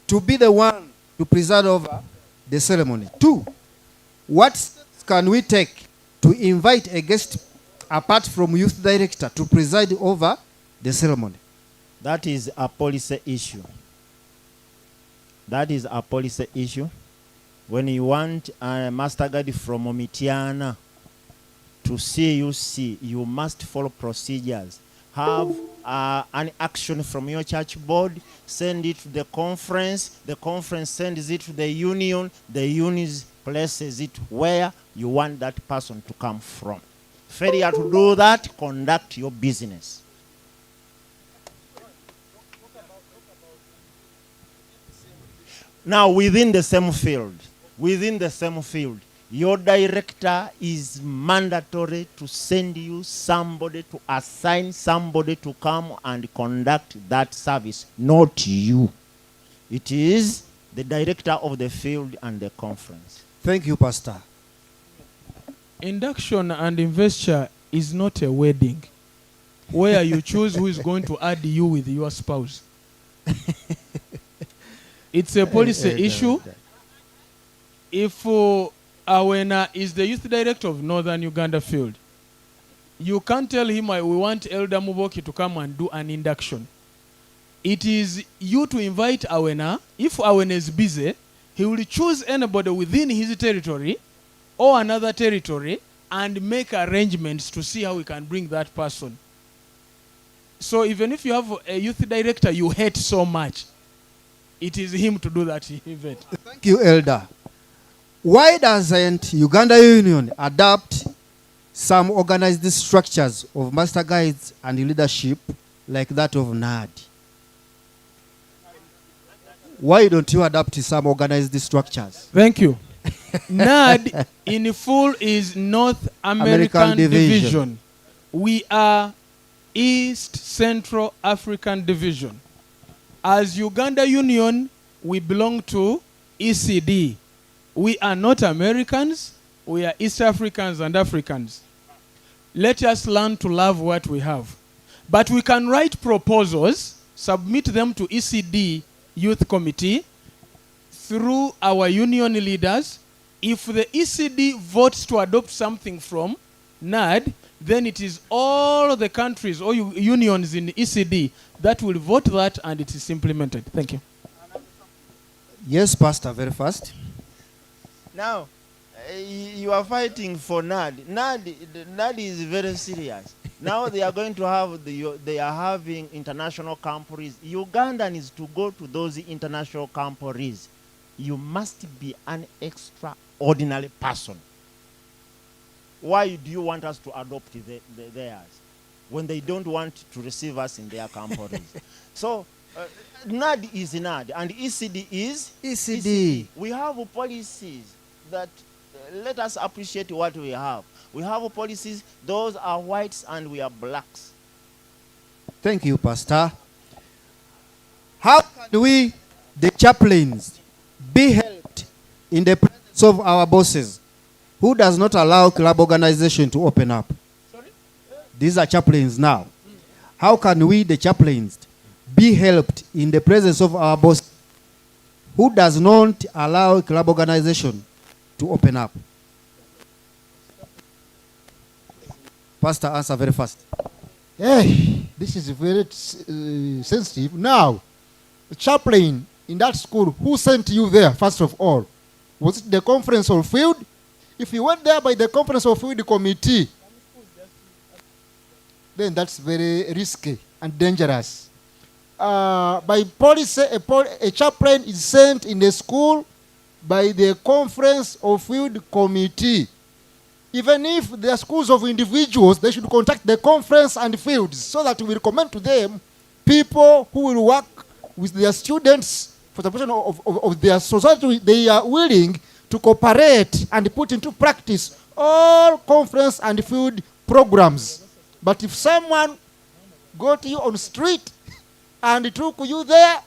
to be the one to preside over the ceremony? 2, what steps can we take to invite a guest apart from youth director to preside over the ceremony. That is a policy issue. That is a policy issue. When you want a master guide from Omitiana to see, you must follow procedures. Have an action from your church board, send it to the conference sends it to the union places it where you want that person to come from. Failure to do that, conduct your business. Now, within the same field, your director is mandatory to send you somebody, to assign somebody to come and conduct that service, not you. It is the director of the field and the conference. Thank you, Pastor. Induction and investiture is not a wedding where you choose who is going to add you with your spouse. It's a policy issue. If Awena is the youth director of Northern Uganda Field, you can't tell him, we want Elder Muboki to come and do an induction. It is you to invite Awena. If Awena is busy, he will choose anybody within his territory or another territory and make arrangements to see how we can bring that person. So even if you have a youth director you hate so much, it is him to do that event. Thank you, Elder. Why doesn't Uganda Union adopt some organized structures of master guides and leadership like that of NAD? Why don't you adopt some organized structures? Thank you. NAD in full is North American Division. We are East Central African Division. As Uganda Union, we belong to ECD. We are not Americans, we are East Africans and Africans. Let us learn to love what we have. But we can write proposals, submit them to ECD Youth Committee through our union leaders. If the ECD votes to adopt something from NAD, then it is all the countries or unions in ECD that will vote that and it is implemented. Thank you. Yes, Pastor, very fast. Now, you are fighting for NAD. NAD is very serious. Now they are going to have, they are having international camporees. Ugandans to go to those international camporees, you must be an extraordinary person. Why do you want us to adopt theirs when they don't want to receive us in their camporees? So, NAD is NAD and ECD is ECD. We have policies that let us appreciate what we have. We have policies, those are whites and we are blacks. Thank you, Pastor. How can we, the chaplains, be helped in the presence of our bosses who does not allow club organization to open up? Sorry? These are chaplains now. How can we, the chaplains, be helped in the presence of our boss who does not allow club organization to open up? Pastor, answer very fast. Hey, this is very sensitive. Now, the chaplain in that school, who sent you there, first of all? Was it the conference of field? If you went there by the conference of field committee, then that's very risky and dangerous. By policy, a chaplain is sent in the school by the conference of field committee. Even if they are schools of individuals, they should contact the conference and fields so that we recommend to them people who will work with their students for the protection of their society. They are willing to cooperate and put into practice all conference and field programs. But if someone got you on the street and took you there,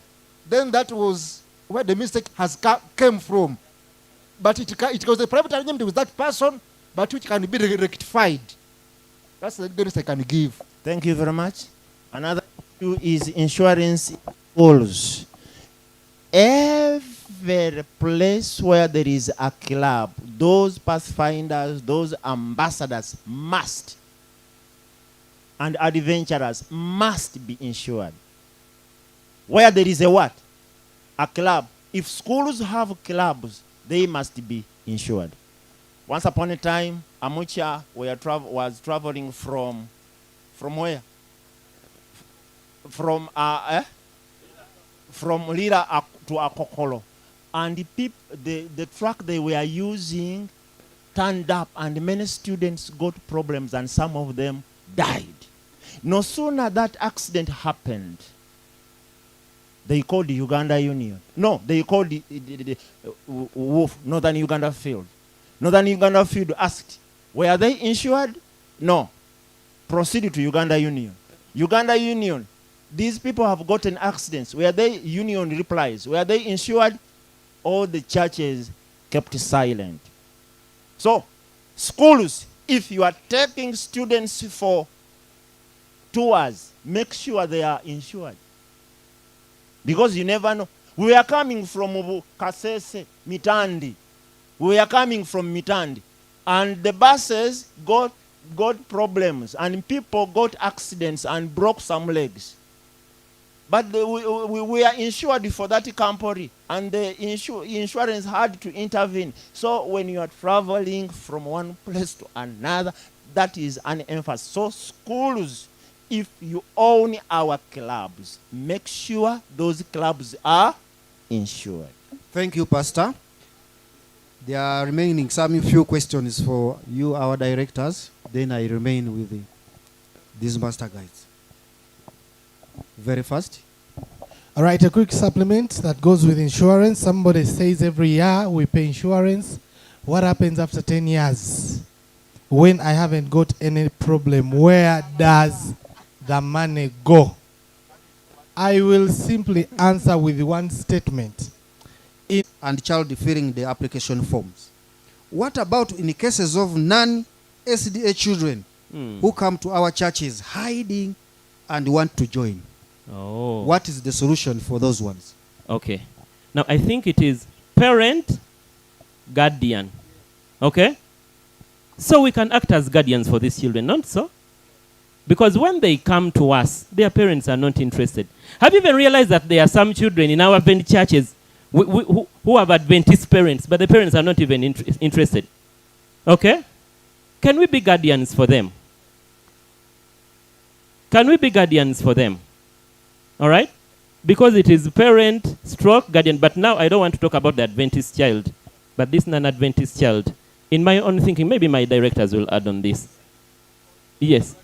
then that was where the mistake has came from. But it was a private arrangement with that person, but which can be rectified. That's the best I can give. Thank you very much. Another issue is insurance goals. Every every place where there is a club, those pathfinders, those ambassadors must, and adventurers must be insured. Where there is a what? A club. If schools have clubs, they must be insured. Once upon a time, Amucha was traveling from where? From Lira to Akokolo. And the truck they were using turned up, and many students got problems, and some of them died. No sooner that accident happened, they called the Uganda Union. No, they called the WOOF, Northern Uganda Field. Northern Uganda Field asked, were they insured? No. Proceeded to Uganda Union. Uganda Union, these people have gotten accidents. Were they, Union replies, were they insured? All the churches kept silent. So, schools, if you are taking students for tours, make sure they are insured. Because you never know. We are coming from Kasese, Mitandi. We are coming from Mitandi. And the buses got problems, and people got accidents and broke some legs. But we are insured for that company, and the insurance had to intervene. So when you are traveling from one place to another, that is an emphasis. So schools, if you own our clubs, make sure those clubs are insured. Thank you, Pastor. There are remaining some few questions for you, our directors. Then I remain with these master guides. Very fast. All right, a quick supplement that goes with insurance. Somebody says every year we pay insurance. What happens after 10 years? When I haven't got any problem, where does the money go? I will simply answer with one statement. And child filling the application forms. What about in the cases of non-SDA children who come to our churches hiding and want to join? Oh. What is the solution for those ones? Okay. Now, I think it is parent, guardian. Okay? So we can act as guardians for these children, not so? Because when they come to us, their parents are not interested. Have you even realized that there are some children in our Adventist churches who have Adventist parents, but the parents are not even interested? Okay? Can we be guardians for them? Can we be guardians for them? All right? Because it is parent stroke guardian. But now I don't want to talk about the Adventist child, but this non-Adventist child. In my own thinking, maybe my directors will add on this. Yes.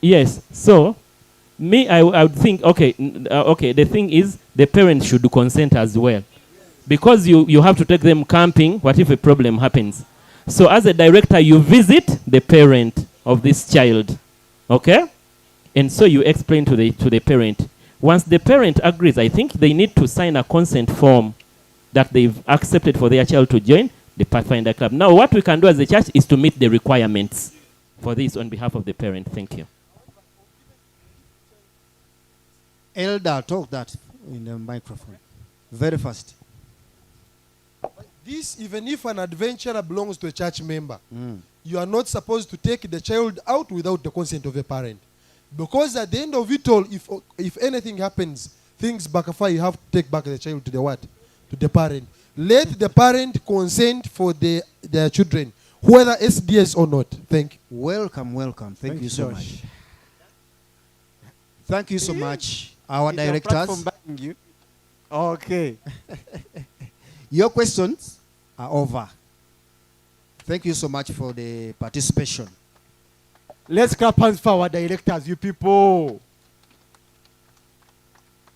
Yes. So, me, I would think, okay, the thing is, the parents should consent as well. Because you have to take them camping, what if a problem happens? So as a director, you visit the parent of this child. Okay? And so you explain to the parent. Once the parent agrees, I think they need to sign a consent form that they've accepted for their child to join the Pathfinder Club. Now, what we can do as a church is to meet the requirements for this on behalf of the parent. Thank you. Elder, talk that in the microphone. Very fast. This, even if an adventurer belongs to a church member, you are not supposed to take the child out without the consent of a parent. Because at the end of it all, if anything happens, things backfire, you have to take back the child to the what? To the parent. Let the parent consent for their children, whether SDS or not. Thank you. Welcome, welcome. Thank you so much. Thank you so much, our directors. You. Okay. Your questions are over. Thank you so much for the participation. Let's clap hands for our directors, you people.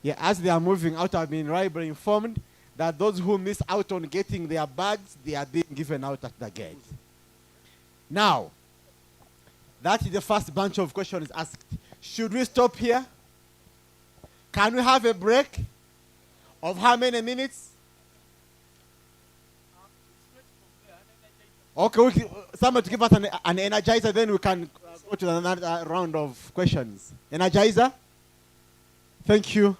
Yeah, as they are moving out, I've been rightly informed that those who miss out on getting their bags, they are being given out at the gate. Now, that is the first bunch of questions asked. Should we stop here? Can we have a break of how many minutes? Okay, someone to give us an energizer, then we can go to another round of questions. Energizer? Thank you.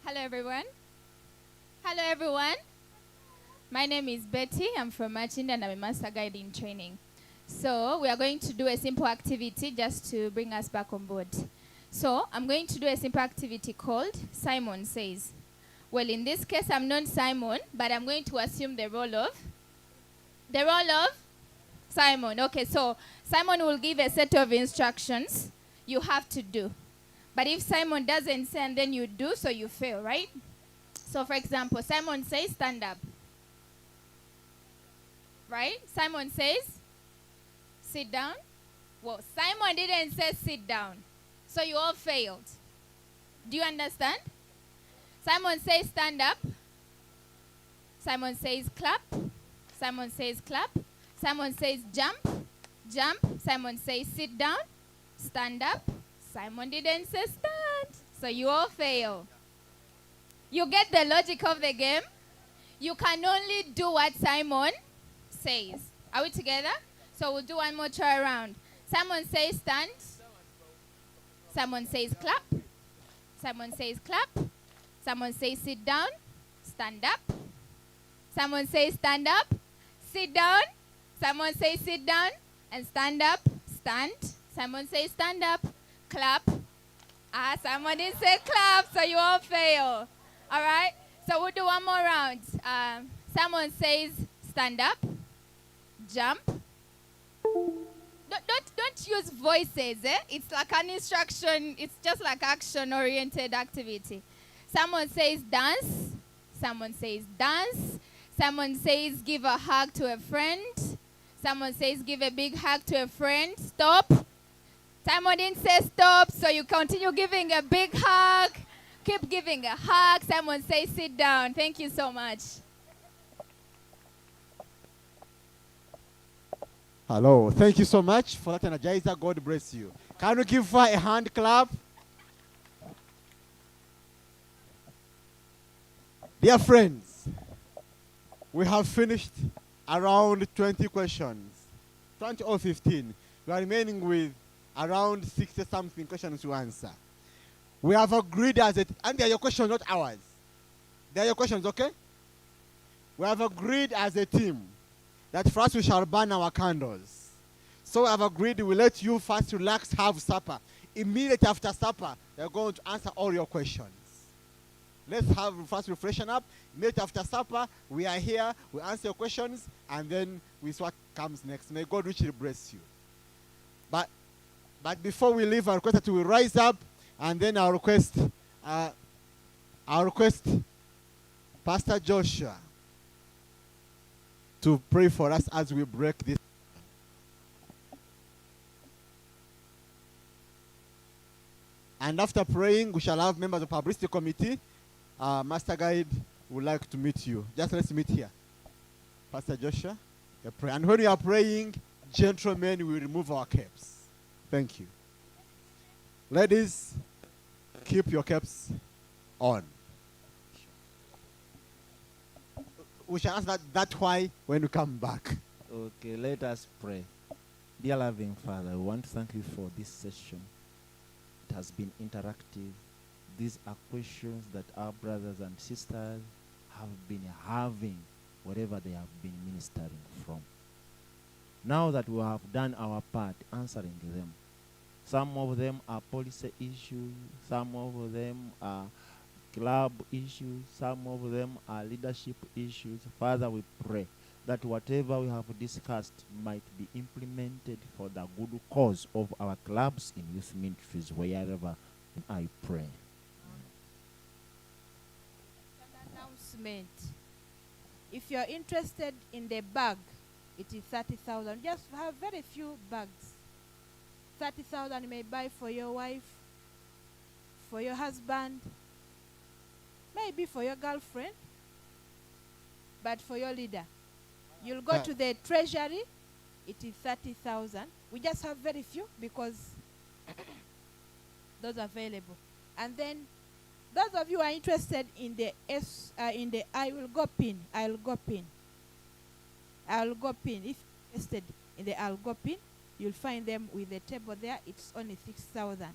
Hello, everyone. Hello, everyone. My name is Betty. I'm from Machinda and I'm a master guide in training. So we are going to do a simple activity just to bring us back on board. So I'm going to do a simple activity called Simon Says. Well, in this case, I'm not Simon, but I'm going to assume the role of Simon. Okay, so Simon will give a set of instructions you have to do. But if Simon doesn't say and then you do, so you fail, right? So for example, Simon says, stand up. Right? Simon says, sit down. Well, Simon didn't say sit down. So you all failed. Do you understand? Simon says, stand up. Simon says, clap. Simon says, clap. Simon says, jump. Jump. Simon says, sit down. Stand up. Simon didn't say stand. So you all fail. You get the logic of the game? You can only do what Simon says. Are we together? So we'll do one more try around. Simon says stand. Simon says clap. Simon says clap. Simon says sit down. Stand up. Simon says stand up. Sit down. Simon says sit down. And stand up. Stand. Simon says stand up. Clap. Simon didn't say clap, so you all fail. All right? So we'll do one more round. Simon says stand up. Jump. Don't use voices, eh? It's like an instruction. It's just like action-oriented activity. Someone says dance. Someone says dance. Someone says give a hug to a friend. Someone says give a big hug to a friend. Stop. Simon didn't say stop, so you continue giving a big hug. Keep giving a hug. Someone says sit down. Thank you so much. Hello. Thank you so much for that energizer. God bless you. Can you give her a hand clap? Dear friends, we have finished around 20 questions. 20 or 15. We are remaining with around 60-something questions to answer. We have agreed as it, and they are your questions, not ours. They are your questions, okay? We have agreed as a team that first we shall burn our candles. So we have agreed we let you first relax, have supper. Immediately after supper, we are going to answer all your questions. Let's have first refreshing up. Immediately after supper, we are here, we answer your questions, and then we see what comes next. May God richly bless you. But before we leave, I request that we rise up, and then I'll request Pastor Joshua to pray for us as we break this. And after praying, we shall have members of the publicity committee. Master Guide would like to meet you. Just let's meet here. Pastor Joshua, you pray. And when you are praying, gentlemen, we remove our caps. Thank you. Ladies, keep your caps on. We shall ask that why when we come back. Okay, let us pray. Dear loving Father, we want to thank you for this session. It has been interactive. These are questions that our brothers and sisters have been having, whatever they have been ministering from. Now that we have done our part answering them, some of them are policy issues, some of them are club issues, some of them are leadership issues. Father, we pray that whatever we have discussed might be implemented for the good cause of our clubs in youth ministries, wherever I pray. An announcement. If you're interested in the bag, it is 30,000. Just have very few bags. 30,000 you may buy for your wife, for your husband, maybe for your girlfriend, but for your leader. You'll go to the treasury, it is 30,000. We just have very few because those are available. And then those of you who are interested in the I will go pin. If you're interested in the I'll go pin, you'll find them with the table there. It's only 6,000.